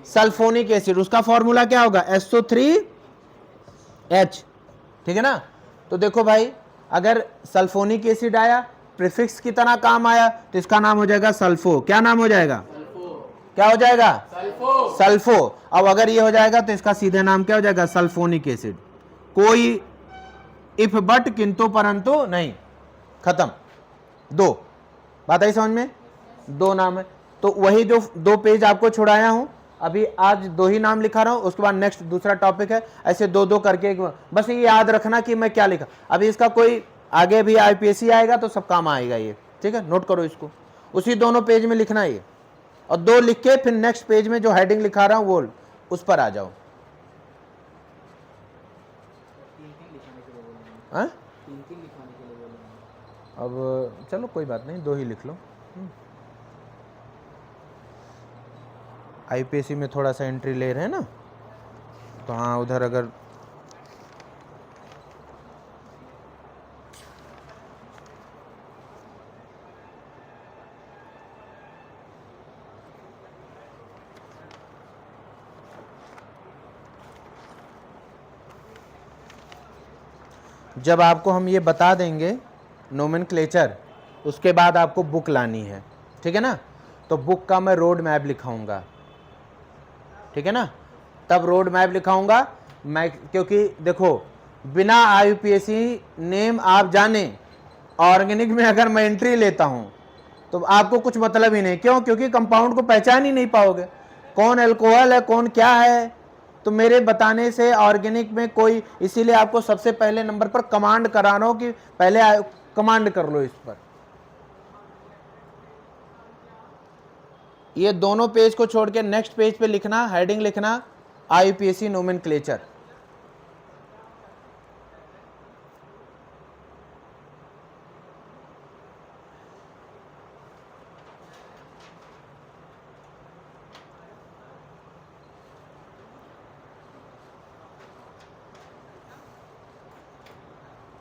Sulphonic acid. उसका फॉर्मूला क्या होगा? SO3H, ठीक है ना। तो देखो भाई, अगर सल्फोनिक एसिड आया, प्रीफिक्स की तरह काम आया, तो इसका नाम हो जाएगा सल्फो। क्या नाम हो जाएगा? क्या हो जाएगा? सल्फो। अब अगर ये हो जाएगा तो इसका सीधे नाम क्या हो जाएगा? Sulphonic acid. कोई इफ बट किंतु परंतु नहीं, खत्म। दो बात आई समझ में? दो नाम है। तो वही जो 2 पेज आपको छुड़ाया हूं, अभी आज 2 ही नाम लिखा रहा हूं, उसके बाद नेक्स्ट दूसरा टॉपिक है, ऐसे 2-2 करके। बस ये याद रखना कि मैं क्या लिखा। अभी इसका कोई आगे भी IPSC आएगा तो सब काम आएगा ये, ठीक है। नोट करो इसको, उसी दोनों पेज में लिखना ये, और 2 लिख के फिर नेक्स्ट पेज में जो हेडिंग लिखा रहा हूं वो उस पर आ जाओ। हाँ? अब चलो कोई बात नहीं, 2 ही लिख लो। आईपीएससी में थोड़ा सा एंट्री ले रहे हैं ना, तो हाँ उधर अगर जब आपको हम ये बता देंगे नोमेनक्लेचर, उसके बाद आपको बुक लानी है, ठीक है ना। तो बुक का मैं रोड मैप लिखाऊंगा, ठीक है ना, तब रोड मैप लिखाऊंगा मैं, क्योंकि देखो बिना आईयूपीएसी नेम आप जाने ऑर्गेनिक में अगर मैं एंट्री लेता हूं तो आपको कुछ मतलब ही नहीं। क्यों? क्योंकि कंपाउंड को पहचान ही नहीं पाओगे, कौन अल्कोहल है कौन क्या है, तो मेरे बताने से ऑर्गेनिक में कोई, इसीलिए आपको सबसे पहले नंबर पर कमांड करा रहा हूं कि पहले कमांड कर लो इस पर। ये दोनों पेज को छोड़ के नेक्स्ट पेज पे लिखना, हेडिंग लिखना आईयूपीएसी नोमेनक्लेचर।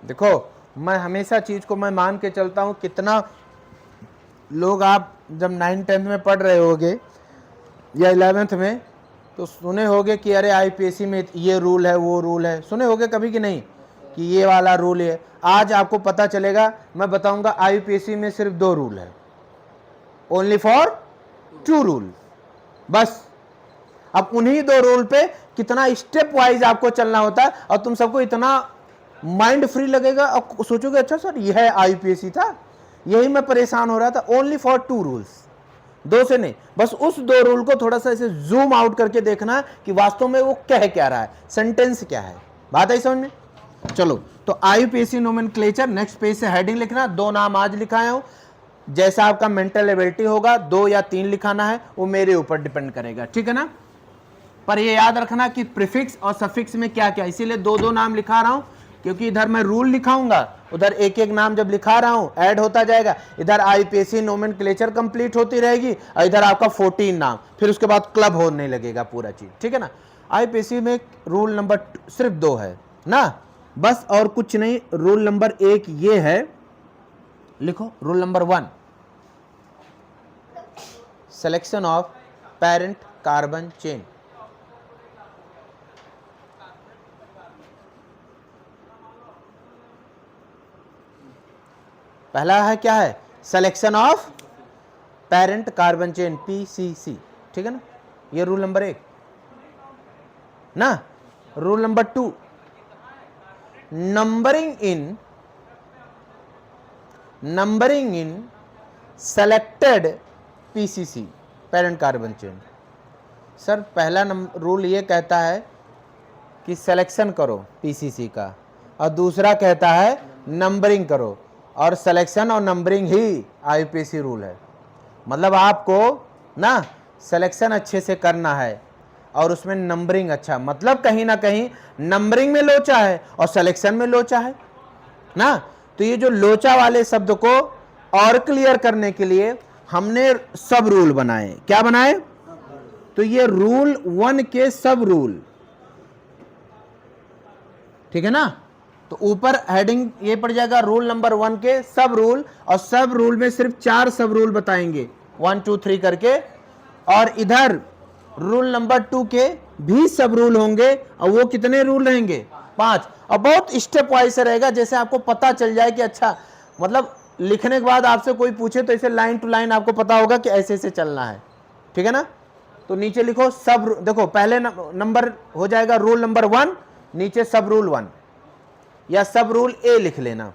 देखो मैं हमेशा चीज को मैं मान के चलता हूं, कितना लोग आप जब 9th-10th में पढ़ रहे होगे या 11th में, तो सुने होगे कि अरे आईपीएससी में ये रूल है वो रूल है, सुने होगे कभी कि नहीं कि ये वाला रूल है। आज आपको पता चलेगा, मैं बताऊंगा आईपीएससी में सिर्फ 2 रूल है, ओनली फॉर 2 रूल बस। अब उन्हीं 2 रूल पे कितना स्टेप वाइज आपको चलना होता है, और तुम सबको इतना माइंड फ्री लगेगा और सोचोगे अच्छा सर यह आईपीएससी था, यही मैं परेशान हो रहा था। ओनली फॉर 2 रूल्स, 2 से नहीं, बस उस 2 रूल को थोड़ा सा ऐसे जूम आउट करके देखना कि वास्तव में वो कह क्या रहा है, सेंटेंस क्या है। बात आई समझ में? चलो तो आईयूपीएसी नोमेनक्लेचर, नेक्स्ट पेज से हेडिंग लिखना। 2 नाम आज लिखाया हूं, जैसा आपका मेंटल एबिलिटी होगा 2 या 3 लिखाना है, वो मेरे ऊपर डिपेंड करेगा, ठीक है ना। पर ये याद रखना कि प्रीफिक्स और सफिक्स में क्या क्या, इसीलिए 2-2 नाम लिखा रहा हूं, क्योंकि इधर मैं रूल लिखाऊंगा, उधर एक एक नाम जब लिखा रहा हूं ऐड होता जाएगा। इधर आईपीएससी नोमेनक्लेचर कंप्लीट होती रहेगी और इधर आपका 14 नाम, फिर उसके बाद क्लब होने लगेगा पूरा चीज, ठीक है ना। आईपीएससी में रूल नंबर सिर्फ 2 है ना, बस और कुछ नहीं। रूल नंबर 1 ये है, लिखो rule number 1, selection of parent carbon chain. पहला है क्या है, selection of parent carbon chain, PCC, ठीक है ना, ये रूल नंबर 1 ना। रूल नंबर 2, नंबरिंग इन selected PCC, parent carbon chain. Sir पहला रूल ये कहता है कि सिलेक्शन करो पीसीसी का, और दूसरा कहता है नंबरिंग करो, और सिलेक्शन और नंबरिंग ही आईपीएससी रूल है। मतलब आपको ना सिलेक्शन अच्छे से करना है और उसमें नंबरिंग अच्छा, मतलब कहीं ना कहीं नंबरिंग में लोचा है और सिलेक्शन में लोचा है ना। तो ये जो लोचा वाले शब्द को और क्लियर करने के लिए हमने सब रूल बनाए। क्या बनाए? तो ये रूल 1 के सब रूल, ठीक है ना। तो ऊपर हेडिंग ये पड़ जाएगा रूल नंबर 1 के सब रूल, और सब रूल में सिर्फ 4 सब रूल बताएंगे 1 2 3 करके, और इधर रूल नंबर 2 के भी सब रूल होंगे, और वो कितने रूल रहेंगे? 5, और बहुत स्टेप वाइज से रहेगा, जैसे आपको पता चल जाए कि अच्छा, मतलब लिखने के बाद आपसे कोई पूछे तो इसे लाइन टू लाइन आपको पता होगा कि ऐसे ऐसे चलना है, ठीक है ना। तो नीचे लिखो सब, देखो पहले नंबर हो जाएगा रूल नंबर 1, नीचे सब रूल 1 या सब रूल ए लिख लेना।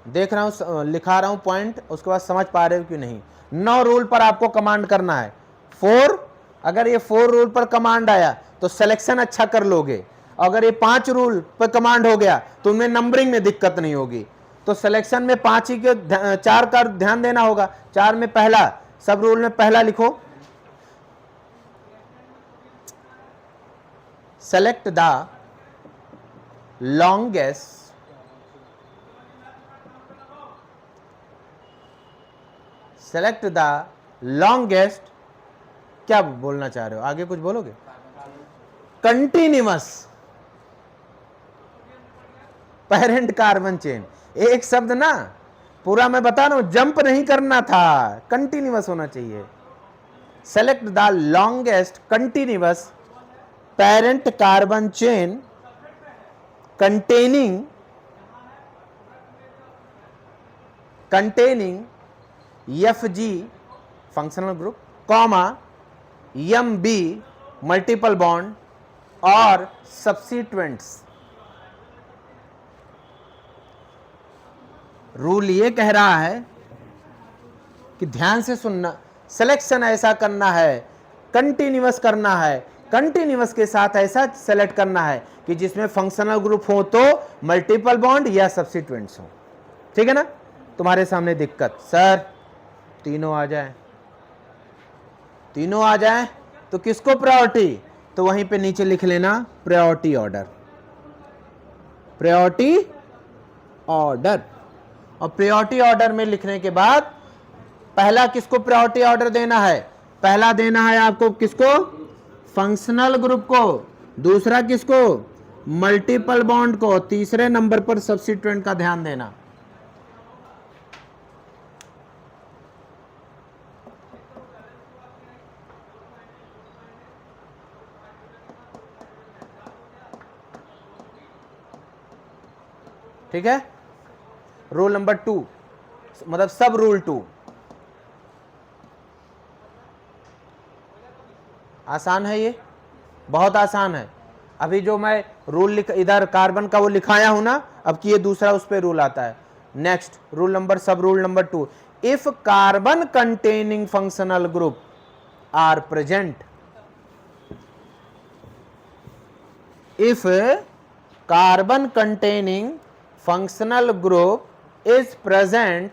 देख रहा हूं, लिखा रहा हूं पॉइंट, उसके बाद समझ पा रहे हो कि नहीं। 9 रूल पर आपको कमांड करना है। 4, अगर ये 4 रूल पर कमांड आया तो सिलेक्शन अच्छा कर लोगे, अगर ये 5 रूल पर कमांड हो गया तो उनमें नंबरिंग में दिक्कत नहीं होगी। तो सिलेक्शन में 5 ही के 4 का ध्यान देना होगा। 4 में पहला, सब रूल में पहला लिखो, select the longest क्या बोलना चाह रहे हो, आगे कुछ बोलोगे? Continuous parent carbon chain. एक शब्द ना पूरा मैं बता रहा हूं, जंप नहीं करना था, कंटिन्यूअस होना चाहिए। Select the longest continuous parent carbon chain containing FG functional group, comma MB multiple bond और substituents। रूल ये कह रहा है कि ध्यान से सुनना, सिलेक्शन ऐसा करना है, कंटिन्यूअस करना है, कंटिन्यूअस के साथ ऐसा सेलेक्ट करना है कि जिसमें फंक्शनल ग्रुप हो तो मल्टीपल बॉन्ड या सब्स्टिट्यूएंट्स हो। ठीक है ना? तुम्हारे सामने दिक्कत, सर तीनों आ जाए तो किसको प्रायोरिटी? तो वहीं पे नीचे लिख लेना प्रायोरिटी ऑर्डर, और प्रायोरिटी ऑर्डर में लिखने के बाद पहला किसको प्रायोरिटी ऑर्डर देना है? पहला देना है आपको किसको? फंक्शनल ग्रुप को। दूसरा किसको? मल्टीपल बॉन्ड को। तीसरे नंबर पर सब्स्टिट्यूएंट का ध्यान देना। ठीक है? रूल नंबर 2 मतलब सब रूल 2 आसान है, ये बहुत आसान है। अभी जो मैं रूल इधर कार्बन का वो लिखाया हूं ना, अब कि ये दूसरा उस पे रूल आता है। Next rule number, sub rule number 2, if carbon containing functional group are present, if carbon containing functional group is present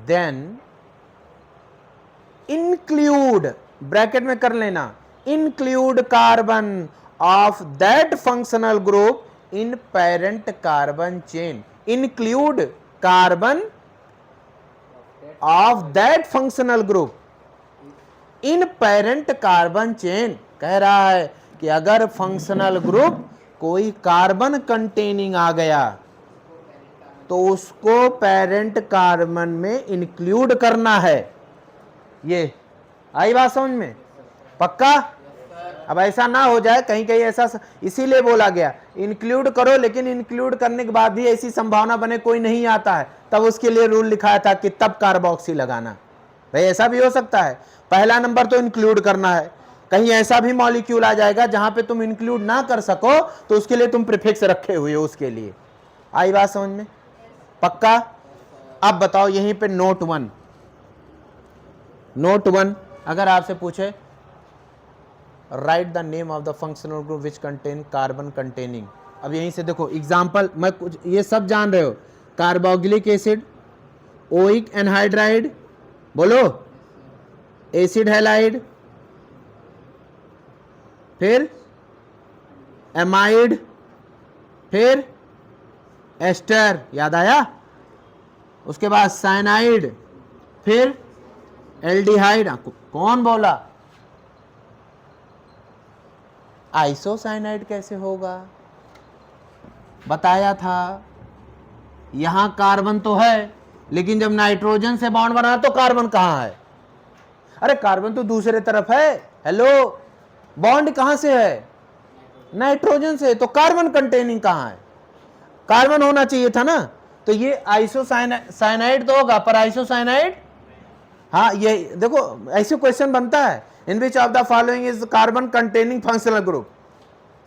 then include, bracket में कर लेना, include carbon of that functional group in parent carbon chain. Include carbon of that functional group in parent carbon chain. कह रहा है कि अगर functional group कोई carbon containing आ गया तो उसको पेरेंट कार्बन में इंक्लूड करना है। ये आई बात समझ में? पक्का? अब ऐसा ना हो जाए कहीं कहीं ऐसा, इसीलिए बोला गया इंक्लूड करो, लेकिन इंक्लूड करने के बाद भी ऐसी संभावना बने कोई नहीं आता है, तब उसके लिए रूल लिखाया था कि तब कार्बोक्सी लगाना। भाई ऐसा भी हो सकता है, पहला नंबर तो इंक्लूड करना है, कहीं ऐसा भी मॉलिक्यूल आ जाएगा जहां पे तुम इंक्लूड ना कर सको तो उसके लिए तुम प्रीफिक्स रखे हुए हो उसके लिए। आई बात समझ में? पक्का? अब बताओ यहीं पे नोट 1 अगर आपसे पूछे right the name of the functional group which contain carbon containing, अब यहीं से देखो एग्जांपल, मैं कुछ ये सब जान रहे हो, कार्बोक्सिलिक एसिड, ओइक एनहाइड्राइड, बोलो, एसिड हैलाइड, फिर एमाइड, फिर एस्टर, याद आया? उसके बाद साइनाइड, फिर एल्डिहाइड। कौन बोला? आइसोसाइनाइड कैसे होगा? बताया था, यहां कार्बन तो है लेकिन जब नाइट्रोजन से बॉन्ड बना तो कार्बन कहां है? अरे कार्बन तो दूसरे तरफ है। हेलो, बॉन्ड कहां से है? नाइट्रोजन से, तो कार्बन कंटेनिंग कहां है? कार्बन होना चाहिए था ना। तो ये आइसोसाइनाइड तो होगा, पर आइसोसाइनाइड, हाँ ये देखो ऐसे क्वेश्चन बनता है, in which of the following is carbon containing functional group,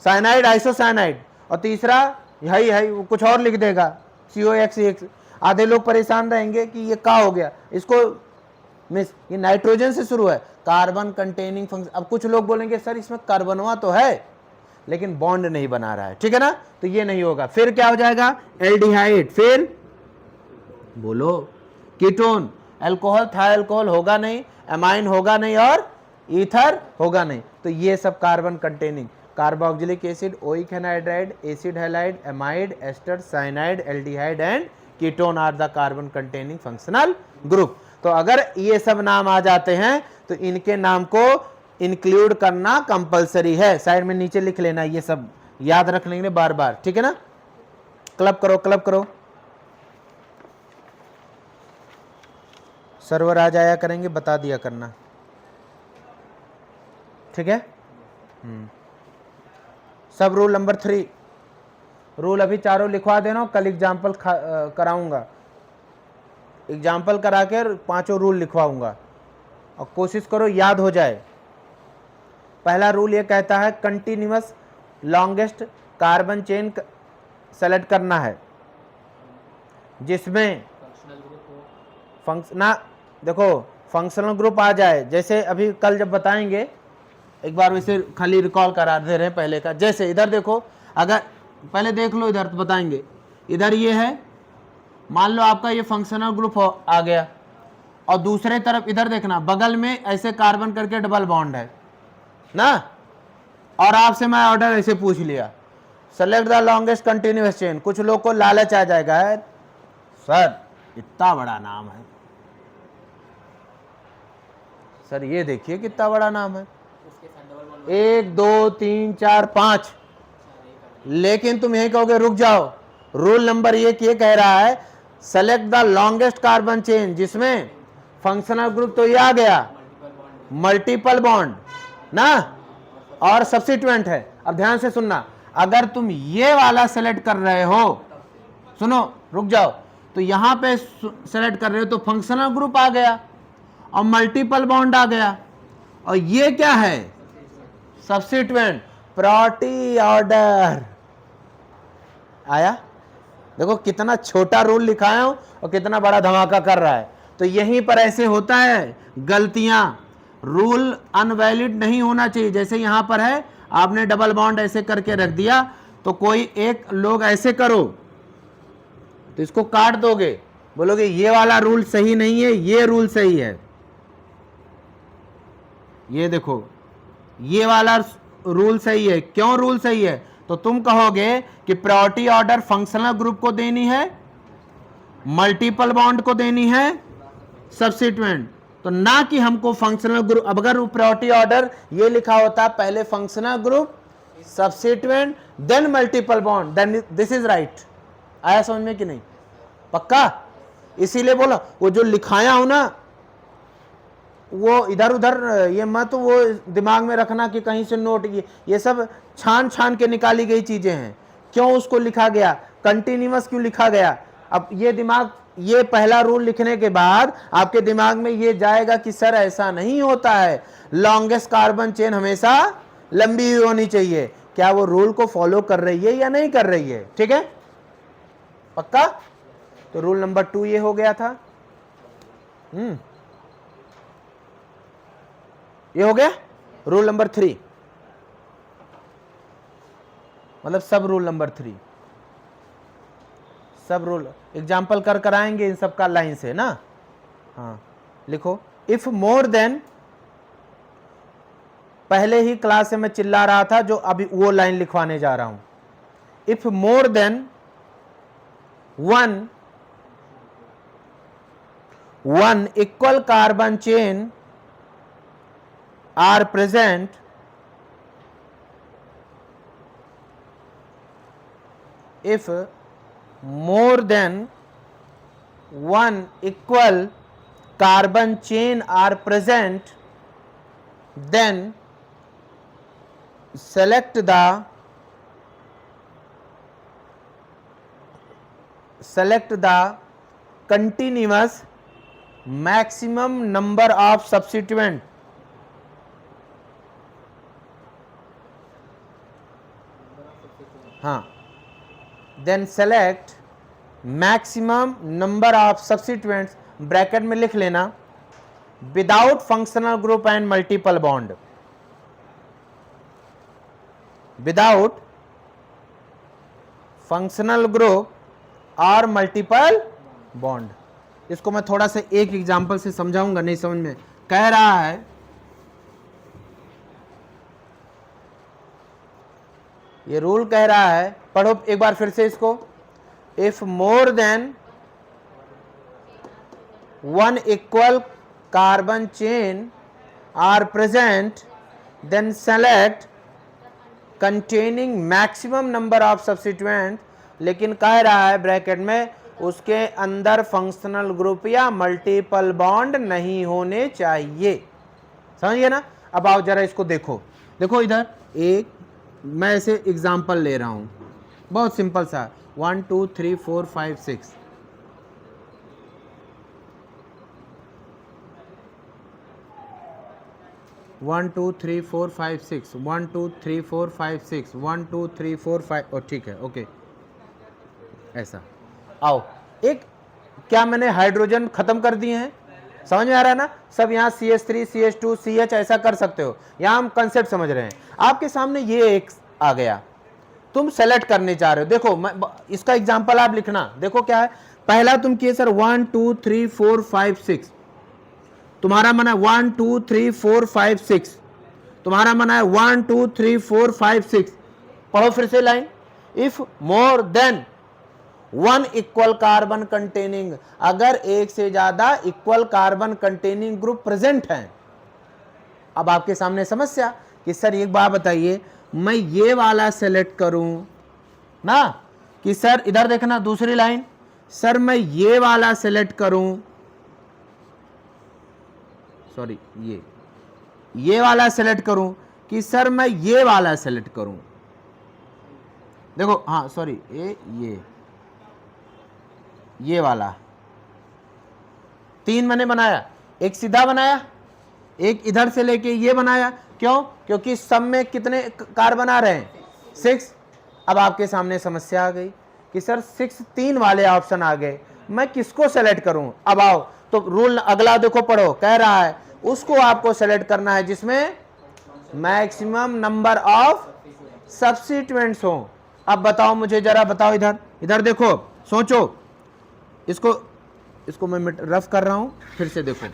cyanide, isocyanide, और तीसरा यही है, वो कुछ और लिख देगा COX। आधे लोग परेशान रहेंगे कि ये क्या हो गया, इसको मिस, ये नाइट्रोजन से शुरू है, कार्बन कंटेनिंग फंक्शन। अब कुछ लोग बोलेंगे सर इसमें कार्बनवा तो है लेकिन बॉन्ड नहीं बना रहा है, ठीक है ना, तो ये नहीं होगा। फिर क्या हो जाएगा? एल्डिहाइड, फिर बोलो कीटोन, अल्कोहल था, अल्कोहल होगा नहीं, एमाइन होगा नहीं, और ईथर होगा नहीं। तो ये सब carbon containing, carboxylic acid, oic anhydride, acid halide, amide, ester, cyanide, aldehyde and ketone are the carbon containing functional group. तो अगर ये सब नाम आ जाते हैं तो इनके नाम को इंक्लूड करना कंपलसरी है। साइड में नीचे लिख लेना, ये सब याद रख लेंगे बार बार, ठीक है ना। क्लब करो, क्लब करो, सर्वर आ जाया करेंगे, बता दिया करना, ठीक है। सब रूल नंबर 3, रूल अभी चारों लिखवा देना, कल एग्जाम्पल कराऊंगा, एग्जाम्पल करा के 5 रूल लिखवाऊंगा और कोशिश करो याद हो जाए। पहला रूल ये कहता है continuous longest carbon chain select करना है जिसमें देखो फंक्शनल ग्रुप आ जाए। जैसे अभी कल जब बताएंगे, एक बार वैसे खाली रिकॉल करा दे रहे हैं पहले का। जैसे इधर देखो, अगर पहले देख लो इधर तो बताएंगे, इधर ये है, मान लो आपका ये फंक्शनल ग्रुप आ गया और दूसरे तरफ इधर देखना बगल में ऐसे कार्बन करके डबल बॉन्ड है ना, और आपसे मैं ऑर्डर ऐसे पूछ लिया select the longest continuous chain. कुछ लोग को लालच आ जाएगा, है सर इतना बड़ा नाम है, सर ये देखिए कितना बड़ा नाम है, 1 2 3 4 5, लेकिन तुम यही कहोगे रुक जाओ, रूल नंबर 1 ये कह रहा है select the longest carbon chain जिसमें फंक्शनल ग्रुप तो ये आ गया, मल्टीपल बॉन्ड ना और सब्स्टिट्यूएंट है। अब ध्यान से सुनना, अगर तुम ये वाला सेलेक्ट कर रहे हो, सुनो रुक जाओ, तो यहां पे सेलेक्ट कर रहे हो तो फंक्शनल ग्रुप आ गया और मल्टीपल बॉन्ड आ गया, और ये क्या है सब्स्टिट्यूएंट, प्रायोरिटी ऑर्डर आया। देखो कितना छोटा रूल लिखाया हूं और कितना बड़ा धमाका कर रहा है। तो यहीं पर ऐसे होता है गलतियां, रूल अनवैलिड नहीं होना चाहिए। जैसे यहां पर है आपने डबल बॉन्ड ऐसे करके रख दिया, तो कोई एक लोग ऐसे करो तो इसको काट दोगे, बोलोगे ये वाला रूल सही नहीं है, ये रूल सही है। ये देखो ये वाला रूल सही है। क्यों रूल सही है? तो तुम कहोगे कि प्रायोरिटी ऑर्डर फंक्शनल ग्रुप को देनी है, मल्टीपल बॉन्ड को देनी है, सब्स्टिट्यूएंट, तो ना कि हमको फंक्शनल ग्रुप। अब अगर प्रायोरिटी ऑर्डर ये लिखा होता पहले functional group, substituent, then multiple bond, then this is right. आया समझ में कि नहीं? पक्का? इसीलिए बोला वो जो लिखाया हूं ना, वो इधर उधर ये मत वो दिमाग में रखना कि कहीं से नोट, ये सब छान छान के निकाली गई चीजें हैं। क्यों उसको लिखा गया, कंटिन्यूअस क्यों लिखा गया? अब ये दिमाग, ये पहला रूल लिखने के बाद आपके दिमाग में ये जाएगा कि सर ऐसा नहीं होता है, लॉन्गेस्ट कार्बन चेन हमेशा लंबी हुई होनी चाहिए। क्या वो रूल को फॉलो कर रही है या नहीं कर रही है? ठीक है, पक्का? तो रूल नंबर 2 ये हो गया था। ये हो गया रूल नंबर 3, मतलब सब रूल नंबर 3, सब रूल एग्जाम्पल कर कराएंगे इन सब का लाइन से ना। हाँ लिखो, इफ मोर देन, पहले ही क्लास से मैं चिल्ला रहा था जो अभी वो लाइन लिखवाने जा रहा हूं। If more than one equal carbon chain are present if more than one equal carbon chain are present, then select the continuous maximum number of substituent. हाँ, then select maximum number of substituents, bracket में लिख लेना, without functional group and multiple bond, without functional group और multiple bond. इसको मैं थोड़ा सा एक एग्जांपल से समझाऊंगा, नहीं समझ में कह रहा है ये रूल कह रहा है, पढ़ो एक बार फिर से इसको, if more than one equal carbon chain are present then select containing maximum number of substituent, लेकिन कह रहा है ब्रैकेट में उसके अंदर फंक्शनल ग्रुप या मल्टीपल बॉन्ड नहीं होने चाहिए। समझिए ना। अब आओ जरा इसको देखो, देखो इधर एक मैं ऐसे एग्जांपल ले रहा हूं, बहुत सिंपल सा, 1 2 3 4 5 6, one two three four five six, 1 2 3 4 5 6, 1 2 3 4 5, और ठीक है, ओके ऐसा। आओ एक, क्या मैंने हाइड्रोजन खत्म कर दिए हैं, समझ में आ रहा है ना। सब यहाँ CH3 CH2 CH ऐसा कर सकते हो, यहाँ हम कंसेप्ट समझ रहे हैं। आपके सामने ये एक आ गया, तुम सेलेक्ट करने चाह रहे हो। देखो इसका एग्जांपल आप लिखना, देखो क्या है। पहला तुम किए सर 1 2 3 4 5 6, तुम्हारा मना है 1 2 3 4 5 6, तुम्हारा मना है 1 2 3 4 5 6। पढ़ो फिर से line, if more than one equal carbon containing, अगर एक से ज्यादा equal carbon containing group present है। अब आपके सामने समस्या कि सर एक बात बताइए, मैं ये वाला सेलेक्ट करूं ना, कि सर इधर देखना दूसरी लाइन, सर मैं ये वाला सेलेक्ट करूं, सॉरी ये वाला सेलेक्ट करूं, कि सर मैं ये वाला सेलेक्ट करूं। देखो हाँ सॉरी ये वाला, 3 मैंने बनाया, एक सीधा बनाया, एक इधर से लेके ये बनाया, क्यों? क्योंकि सब में कितने कार्बन आ रहे हैं, 6। अब आपके सामने समस्या आ गई कि सर 6 3 वाले ऑप्शन आ गए, मैं किसको सेलेक्ट करूं। अब आओ तो रूल अगला देखो, पढ़ो, कह रहा है उसको आपको सेलेक्ट करना है जिसमें मैक्सिमम नंबर ऑफ सब्स्टिट्यूएंट्स हो। अब बताओ मुझे जरा, बताओ इधर देखो, सोचो, इसको मैं रफ कर रहा हूं, फिर से देखो,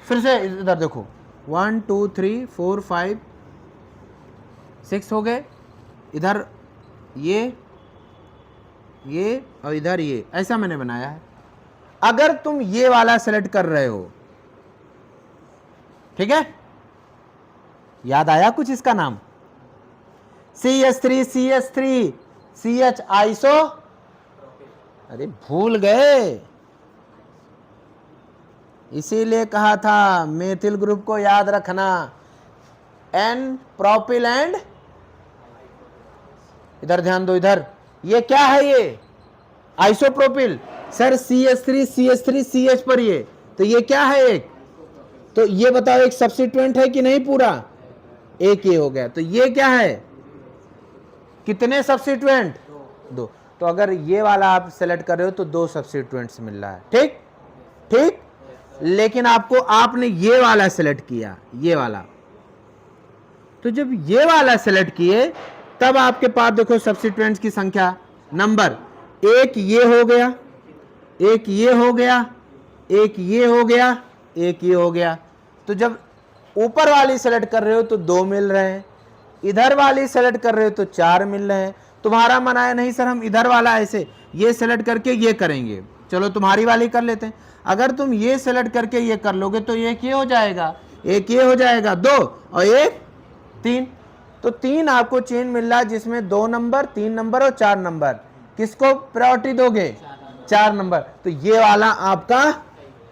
फिर से इधर देखो, 1 2 3 4 5 6 हो गए, इधर ये और इधर ये, ऐसा मैंने बनाया है। अगर तुम ये वाला सेलेक्ट कर रहे हो, ठीक है, याद आया कुछ इसका नाम, CH3 CH3 CH आइसो, अरे भूल गए, इसीलिए कहा था मेथिल ग्रुप को याद रखना, N प्रोपिल एंड, इधर ध्यान दो, इधर ये क्या है, ये isopropyl. Sir CH3 CH3 CH पर ये, तो ये क्या है एक, तो ये बताओ एक सब्स्टिट्यूएंट है कि नहीं, पूरा एक ये हो गया, तो ये क्या है, कितने सब्स्टिट्यूएंट, 2। तो अगर ये वाला आप सेलेक्ट कर रहे हो तो 2 सब्स्टिट्यूएंट्स मिल रहा है, ठीक ठीक। लेकिन आपने ये वाला सेलेक्ट किया, ये वाला, तो जब ये वाला सेलेक्ट किए तब आपके पास देखो सब्स्टिट्यूएंट्स की संख्या, नंबर, एक ये हो गया, एक ये हो गया, एक ये हो गया, एक ये हो गया। तो जब ऊपर वाली सेलेक्ट कर रहे हो तो 2 मिल रहे हैं, इधर वाली सेलेक्ट कर रहे हो तो 4 मिल रहे हैं। तुम्हारा मन आया नहीं सर हम इधर वाला ऐसे ये सेलेक्ट करके ये करेंगे, चलो तुम्हारी वाली कर लेते हैं। अगर तुम ये सेलेक्ट करके ये कर लोगे तो एक ये हो जाएगा, एक ये हो जाएगा, 2 और एक 3। तो 3 आपको चेन मिल रहा है जिसमें 2 नंबर, 3 नंबर और 4 नंबर। किसको प्रायोरिटी दोगे, 4 नंबर। तो ये वाला आपका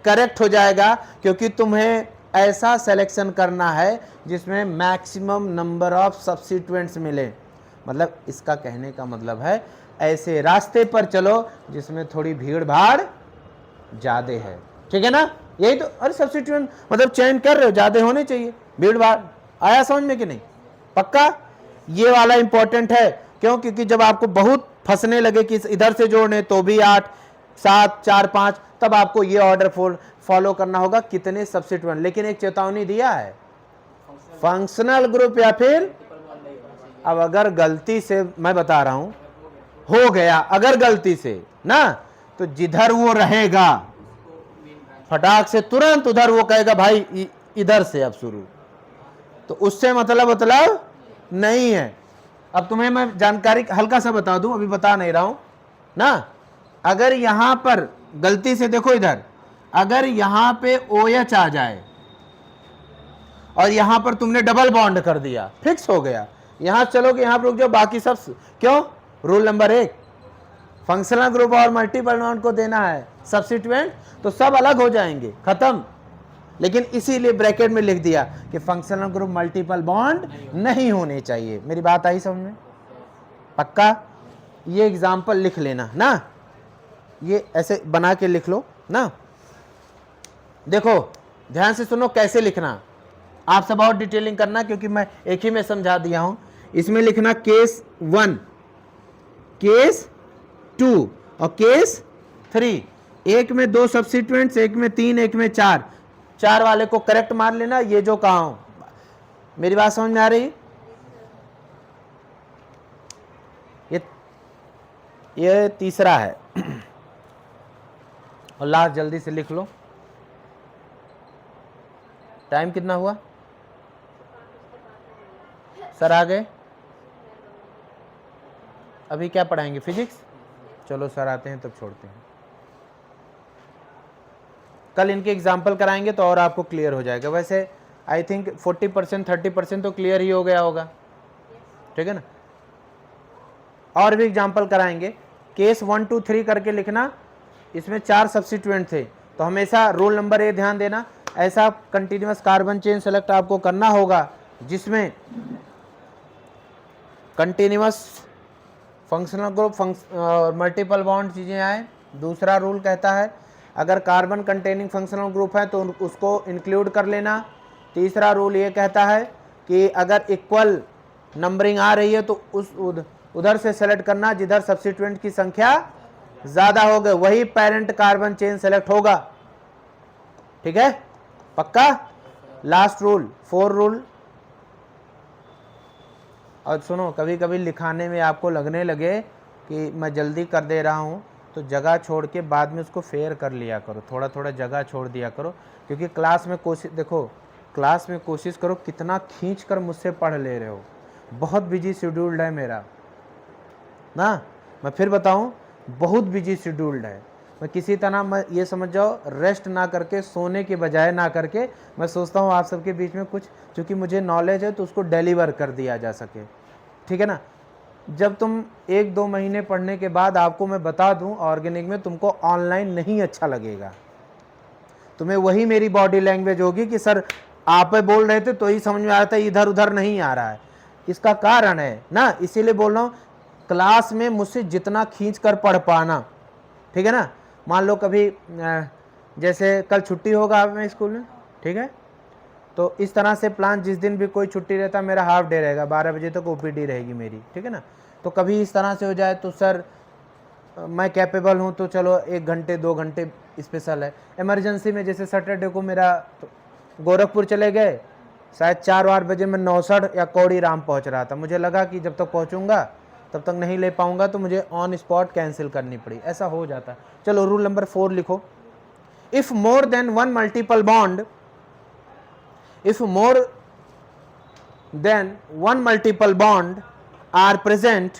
करेक्ट हो जाएगा, क्योंकि तुम्हें ऐसा सिलेक्शन करना है जिसमें मैक्सिमम नंबर ऑफ सब्स्टिट्यूएंट्स मिले। मतलब इसका कहने का मतलब है ऐसे रास्ते पर चलो जिसमें थोड़ी भीड़ भाड़ ज्यादा है, ठीक है ना। यही तो, अरे सब्स्टिट्यूएंट मतलब चयन कर रहे हो, ज्यादा होने चाहिए, भीड़ भाड़ आया समझ में कि नहीं, पक्का। ये वाला इंपॉर्टेंट है, क्यों? क्योंकि जब आपको बहुत फंसने लगे कि इधर से जोड़ने तो भी 8 7 4 5, तब आपको ये ऑर्डर फॉलो करना होगा, कितने सब्स्टिट्यूएंट। लेकिन एक चेतावनी दिया है, फंक्शनल ग्रुप या फिर, अब अगर गलती से, मैं बता रहा हूं, हो गया अगर गलती से ना, तो जिधर वो रहेगा फटाक से तुरंत उधर वो कहेगा भाई इधर से अब शुरू, तो उससे मतलब नहीं है। अब तुम्हें मैं जानकारी हल्का सा बता दूं, अभी बता नहीं रहा हूं ना। अगर यहां पर गलती से देखो इधर, अगर यहां पे OH आ जाए और यहां पर तुमने डबल बॉन्ड कर दिया, फिक्स हो गया, यहां चलो कि यहां पर रुक जाओ, बाकी सब क्यों, रूल नंबर 1 फंक्शनल ग्रुप और मल्टीपल बॉन्ड को देना है सब्स्टिट्यूएंट, तो सब अलग हो जाएंगे, खत्म। लेकिन इसीलिए ब्रैकेट में लिख दिया कि फंक्शनल ग्रुप मल्टीपल बॉन्ड नहीं होने चाहिए। मेरी बात आई समझ में? पक्का? ये एग्जाम्पल लिख लेना ना, ये ऐसे बना के लिख लो ना। देखो ध्यान से सुनो कैसे लिखना, आपसे बहुत डिटेलिंग करना क्योंकि मैं एक ही में समझा दिया हूं। इसमें लिखना केस 1, केस 2 और केस 3। एक में 2 सब्स्टिट्यूएंट्स, एक में 3, एक में 4, 4 वाले को करेक्ट मान लेना, ये जो कहा हूं। मेरी बात समझ में आ रही? ये तीसरा है और लास्ट जल्दी से लिख लो। टाइम कितना हुआ सर? आ गए? अभी क्या पढ़ाएंगे, फिजिक्स? चलो सर आते हैं तब छोड़ते हैं। कल इनके एग्जाम्पल कराएंगे तो और आपको क्लियर हो जाएगा। वैसे आई थिंक 40% 30% तो क्लियर ही हो गया होगा, ठीक है ना। और भी एग्जाम्पल कराएंगे। केस 1 2 3 करके लिखना। इसमें 4 सब्स्टिट्यूएंट थे, तो हमेशा रूल नंबर ए ध्यान देना, ऐसा कंटिन्यूअस कार्बन चेन सेलेक्ट आपको करना होगा जिसमें continuous functional group multiple bond चीज़ें आए। दूसरा रूल कहता है अगर कार्बन कंटेनिंग फंक्शनल ग्रुप है तो उसको इंक्लूड कर लेना। तीसरा रूल ये कहता है कि अगर इक्वल नंबरिंग आ रही है तो उस उधर से सेलेक्ट करना जिधर सब्स्टिट्यूएंट की संख्या ज़्यादा हो गई, वही पेरेंट कार्बन चेन सेलेक्ट होगा, ठीक है? पक्का? Last rule 4 rule. और सुनो, कभी कभी लिखाने में आपको लगने लगे कि मैं जल्दी कर दे रहा हूँ, तो जगह छोड़ के बाद में उसको फेयर कर लिया करो, थोड़ा थोड़ा जगह छोड़ दिया करो। क्योंकि क्लास में कोशिश, देखो क्लास में कोशिश करो कितना खींच कर मुझसे पढ़ ले रहे हो। बहुत बिजी शेड्यूल्ड है मेरा ना, मैं फिर बताऊं, बहुत बिजी शेड्यूल्ड है। मैं किसी तरह, मैं ये समझ जाओ, रेस्ट ना करके, सोने के बजाय ना करके, मैं सोचता हूँ आप सबके बीच में कुछ, क्योंकि मुझे नॉलेज है तो उसको डिलीवर कर दिया जा सके, ठीक है ना। जब तुम 1-2 महीने पढ़ने के बाद आपको मैं बता दूं ऑर्गेनिक में तुमको ऑनलाइन नहीं अच्छा लगेगा, तुम्हें वही मेरी बॉडी लैंग्वेज होगी कि सर आप बोल रहे थे तो ही समझ में आ रहा था, इधर उधर नहीं आ रहा है। इसका कारण है ना, इसीलिए बोल रहा हूँ क्लास में मुझसे जितना खींच कर पढ़ पाना, ठीक है ना। मान लो कभी जैसे कल छुट्टी होगा आप में स्कूल में, ठीक है, तो इस तरह से प्लान, जिस दिन भी कोई छुट्टी रहता मेरा हाफ डे रहेगा, 12 बजे तक OPD रहेगी मेरी, ठीक है ना। तो कभी इस तरह से हो जाए तो सर मैं कैपेबल हूँ तो चलो 1 घंटे 2 घंटे स्पेशल है। इमरजेंसी में जैसे सैटरडे को मेरा गोरखपुर चले गए, शायद 4-4 बजे मैं नौसड़ या कौड़ी राम पहुँच रहा था, मुझे लगा कि जब तक पहुँचूंगा तब तक नहीं ले पाऊंगा, तो मुझे ऑन स्पॉट कैंसिल करनी पड़ी, ऐसा हो जाता है। चलो रूल नंबर 4 लिखो। If more than one multiple bond, if more than one multiple bond are present,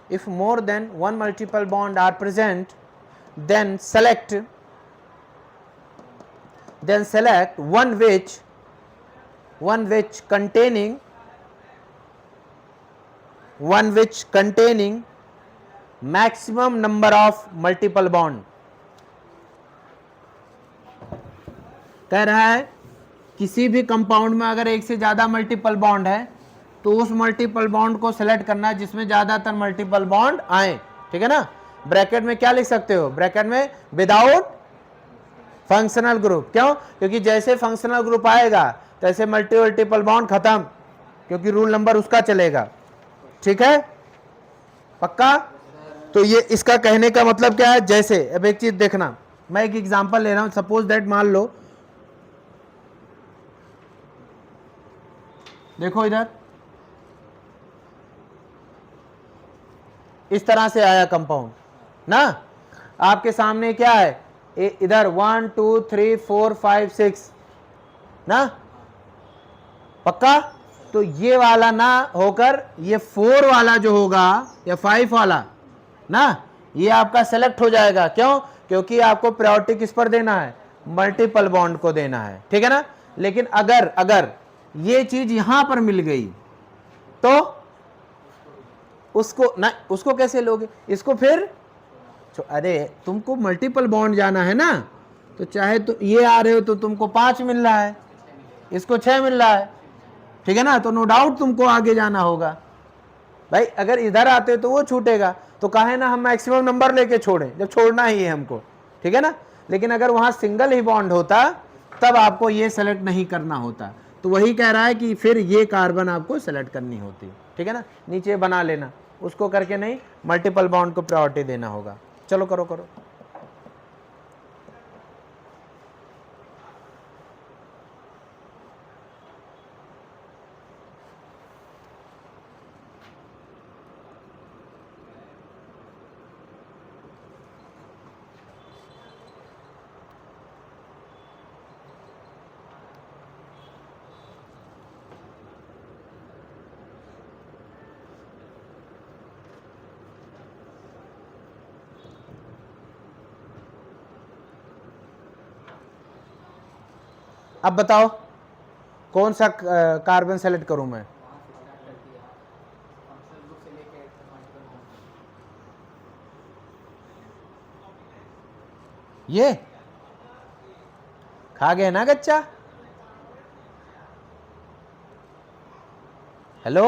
if more than one multiple bond are present, then select one which containing maximum number of multiple bond। कह रहा है किसी भी compound में अगर एक से ज्यादा मल्टीपल बॉन्ड है तो उस मल्टीपल बॉन्ड को सेलेक्ट करना है जिसमें ज्यादातर मल्टीपल बॉन्ड आए, ठीक है ना। ब्रैकेट में क्या लिख सकते हो, ब्रैकेट में विदाउट फंक्शनल ग्रुप। क्यों? क्योंकि जैसे फंक्शनल ग्रुप आएगा तैसे मल्टीपल बॉन्ड खत्म, क्योंकि रूल नंबर उसका चलेगा, ठीक है। पक्का? तो ये इसका कहने का मतलब क्या है, जैसे अब एक चीज देखना, मैं एक एग्जांपल ले रहा हूं। सपोज दैट, मान लो, देखो इधर इस तरह से आया कंपाउंड ना, आपके सामने क्या है, इधर 1 2 3 4 5 6 ना, पक्का? तो ये वाला ना होकर ये 4 वाला जो होगा या 5 वाला ना, ये आपका सेलेक्ट हो जाएगा। क्यों? क्योंकि आपको प्रायोरिटी किस पर देना है? मल्टीपल बॉन्ड को देना है, ठीक है ना। लेकिन अगर ये चीज यहां पर मिल गई तो उसको ना, उसको कैसे लोगे? इसको फिर अरे तुमको मल्टीपल बॉन्ड जाना है ना, तो चाहे तो ये आ रहे हो तो तुमको 5 मिल रहा है, इसको 6 मिल रहा है, ठीक है ना। तो नो डाउट तुमको आगे जाना होगा भाई। अगर इधर आते हो तो वो छूटेगा, तो काहे ना हम मैक्सिमम नंबर लेके छोड़ें, जब छोड़ना ही है हमको, ठीक है ना। लेकिन अगर वहां सिंगल ही बॉन्ड होता तब आपको ये सेलेक्ट नहीं करना होता। तो वही कह रहा है कि फिर ये कार्बन आपको सेलेक्ट करनी होती, ठीक है ना। नीचे बना लेना, उसको करके नहीं, मल्टीपल बॉन्ड को प्रायोरिटी देना होगा। चलो करो करो। अब बताओ कौन सा कार्बन सेलेक्ट करूं मैं? ये खा गए ना कच्चा? हेलो,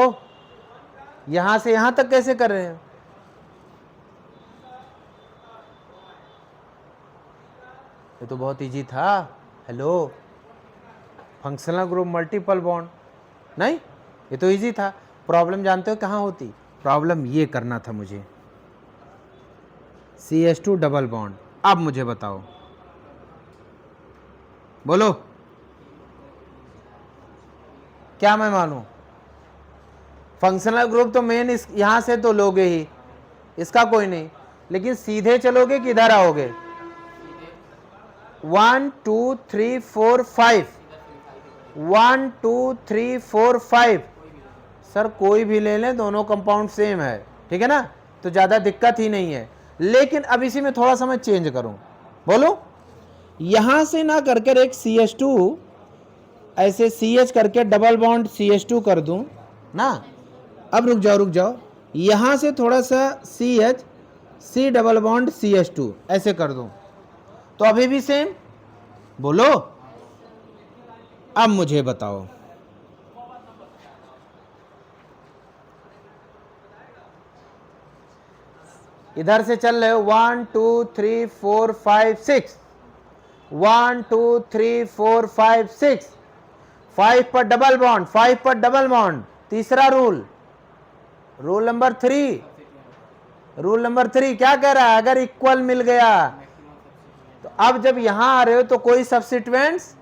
यहां से यहां तक कैसे कर रहे हैं? ये तो बहुत इजी था। Hello, functional group multiple bond, नहीं ये तो इजी था। प्रॉब्लम जानते हो कहाँ होती? प्रॉब्लम ये करना था मुझे, CH2 डबल बॉन्ड। अब मुझे बताओ, बोलो क्या मैं मानूं? फंक्शनल ग्रुप तो मेन यहां से तो लोगे ही, इसका कोई नहीं। लेकिन सीधे चलोगे कि इधर आओगे? 1 2 3 4 5, 1 2 3 4 5। सर कोई भी ले लें, दोनों कंपाउंड सेम है, ठीक है ना, तो ज्यादा दिक्कत ही नहीं है। लेकिन अब इसी में थोड़ा सा मैं चेंज करूं, बोलो। यहां से ना करके एक CH2 ऐसे CH करके डबल बॉन्ड CH2 कर दूं ना। अब रुक जाओ, यहां से थोड़ा सा CH C double bond CH2 ऐसे कर दूं, तो अभी भी सेम, बोलो। अब मुझे बताओ, इधर से चल रहे हो 1 2 3 4 5 6, 1 2 3 4 5 6, 5 पर डबल बॉन्ड, 5 पर डबल बॉन्ड। तीसरा rule, rule number 3, rule number 3 क्या कह रहा है? अगर इक्वल मिल गया तो अब जब यहां आ रहे हो तो कोई सब्स्टिट्यूएंट्स,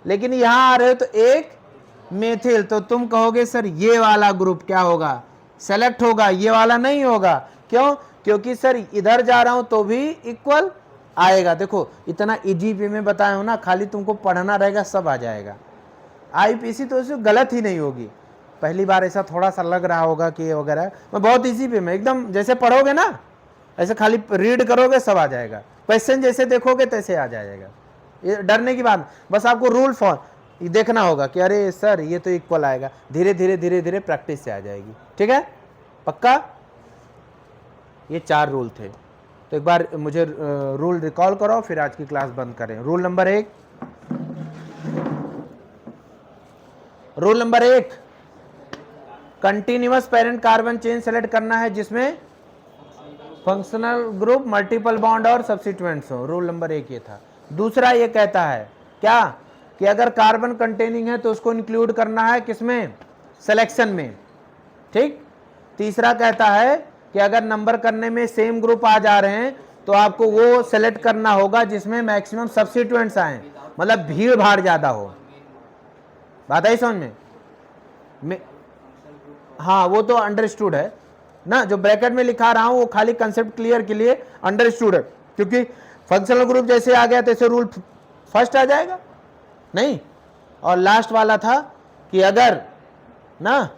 लेकिन यहां आ रहे हो तो एक मेथिल, तो तुम कहोगे सर ये वाला ग्रुप क्या होगा? सेलेक्ट होगा, ये वाला नहीं होगा। क्यों? क्योंकि सर इधर जा रहा हूं तो भी इक्वल आएगा। देखो इतना इजी वे में बताया हूं ना, खाली तुमको पढ़ना रहेगा, सब आ जाएगा। आईपीसी तो इसमें गलत ही नहीं होगी। पहली बार ऐसा थोड़ा सा लग रहा होगा कि ये वगैरह, मैं बहुत इजी वे में एकदम जैसे पढ़ोगे ना, ऐसे खाली रीड करोगे सब आ जाएगा। क्वेश्चन जैसे देखोगे तैसे आ जाएगा, ये डरने की बात। बस आपको रूल फॉलो देखना होगा कि अरे सर ये तो इक्वल आएगा। धीरे धीरे धीरे धीरे प्रैक्टिस से आ जाएगी, ठीक है? पक्का? ये 4 रूल थे, तो एक बार मुझे रूल रिकॉल करो, फिर आज की क्लास बंद करें। Rule number 1, rule number 1, continuous parent carbon chain select करना है जिसमें फंक्शनल ग्रुप मल्टीपल बॉन्ड और सब्स्टिट्यूएंट्स हो। रूल नंबर 1 ये था। दूसरा ये कहता है क्या कि अगर कार्बन कंटेनिंग है तो उसको इंक्लूड करना है किसमें? सिलेक्शन में, ठीक। तीसरा कहता है कि अगर नंबर करने में सेम ग्रुप आ जा रहे हैं तो आपको वो सेलेक्ट करना होगा जिसमें मैक्सिमम सब्स्टिट्यूएंट्स आए, मतलब भीड़ भाड़ ज्यादा हो। बात आई समझ में? हाँ वो तो अंडरस्टूड है ना, जो ब्रैकेट में लिखा रहा हूं वो खाली कंसेप्ट क्लियर के लिए अंडरस्टूड है, क्योंकि फंक्शनल ग्रुप जैसे आ गया तैसे रूल फर्स्ट आ जाएगा नहीं। और लास्ट वाला था कि अगर ना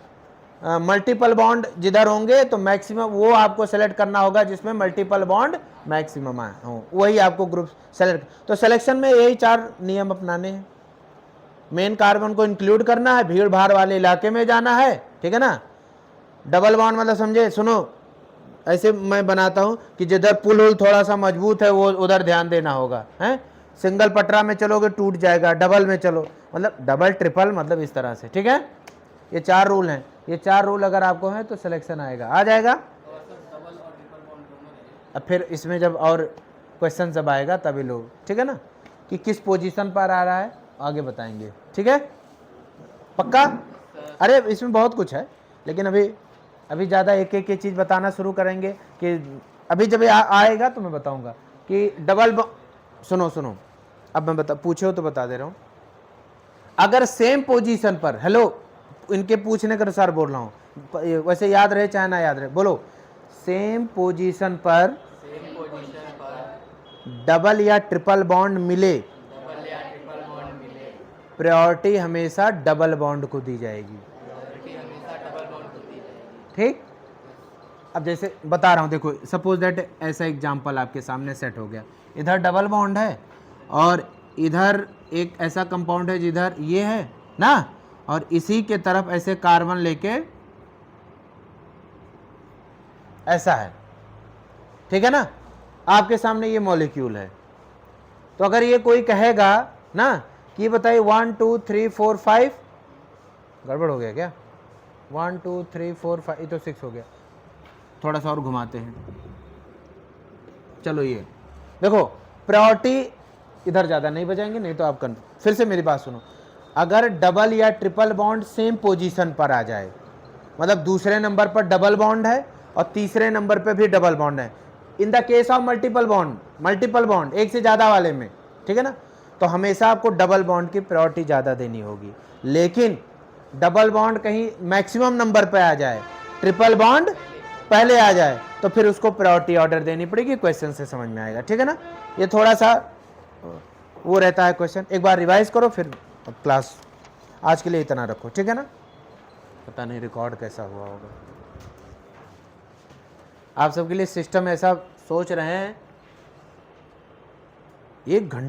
मल्टीपल बॉन्ड जिधर होंगे तो मैक्सिमम वो आपको सेलेक्ट करना होगा जिसमें मल्टीपल बॉन्ड मैक्सिमम हो, वही आपको ग्रुप सेलेक्ट। तो सिलेक्शन में यही 4 नियम अपनाने हैं। मेन कार्बन को इंक्लूड करना है, भीड़ भाड़ वाले इलाके में जाना है, ठीक है ना। डबल बॉन्ड मतलब समझे, सुनो ऐसे मैं बनाता हूं कि जिधर पुल उल थोड़ा सा मजबूत है वो उधर ध्यान देना होगा, है। सिंगल पटरा में चलोगे टूट जाएगा, डबल में चलो मतलब डबल ट्रिपल मतलब इस तरह से, ठीक है। ये 4 रूल हैं, ये 4 रूल अगर आपको है तो सिलेक्शन आएगा, आ जाएगा। अब फिर इसमें जब और क्वेश्चन जब आएगा तभी लोग, ठीक है ना, कि किस पोजीशन पर आ रहा है आगे बताएंगे, ठीक है, पक्का। अरे इसमें बहुत कुछ है, लेकिन अभी ज़्यादा एक एक चीज़ बताना शुरू करेंगे कि अभी जब आएगा तो मैं बताऊंगा कि सुनो अब मैं पूछे तो बता दे रहा हूँ। अगर सेम पोजीशन पर, हेलो इनके पूछने के अनुसार बोल रहा हूँ, वैसे याद रहे चाहे ना याद रहे, बोलो सेम पोजीशन पर डबल या ट्रिपल बॉन्ड मिले, प्रायोरिटी हमेशा डबल बॉन्ड को दी जाएगी, ठीक। अब जैसे बता रहा हूं, देखो सपोज दैट ऐसा एग्जांपल आपके सामने सेट हो गया, इधर डबल बॉन्ड है और इधर एक ऐसा कंपाउंड है जिधर ये है ना, और इसी के तरफ ऐसे कार्बन लेके ऐसा है, ठीक है ना। आपके सामने ये मॉलिक्यूल है, तो अगर ये कोई कहेगा ना कि बताइए 1 2 3 4 5, गड़बड़ हो गया क्या, 1 2 3 4 5, ये तो 6 हो गया, थोड़ा सा और घुमाते हैं, चलो ये देखो प्रायोरिटी इधर ज़्यादा नहीं बजाएंगे, नहीं तो आप फिर से मेरी बात सुनो। अगर डबल या ट्रिपल बॉन्ड सेम पोजीशन पर आ जाए, मतलब दूसरे नंबर पर डबल बॉन्ड है और तीसरे नंबर पर भी डबल बॉन्ड है, in the case of multiple bond एक से ज़्यादा वाले में, ठीक है ना, तो हमेशा आपको डबल बॉन्ड की प्रायोरिटी ज़्यादा देनी होगी। लेकिन डबल बॉन्ड कहीं मैक्सिमम नंबर पर आ जाए, ट्रिपल बॉन्ड पहले आ जाए, तो फिर उसको प्रायोरिटी ऑर्डर देनी पड़ेगी, क्वेश्चन से समझ में आएगा, ठीक है ना। ये थोड़ा सा वो रहता है क्वेश्चन, एक बार रिवाइज करो फिर क्लास आज के लिए इतना रखो, ठीक है ना। पता नहीं रिकॉर्ड कैसा हुआ होगा, आप सबके लिए सिस्टम ऐसा सोच रहे हैं 1 घंटा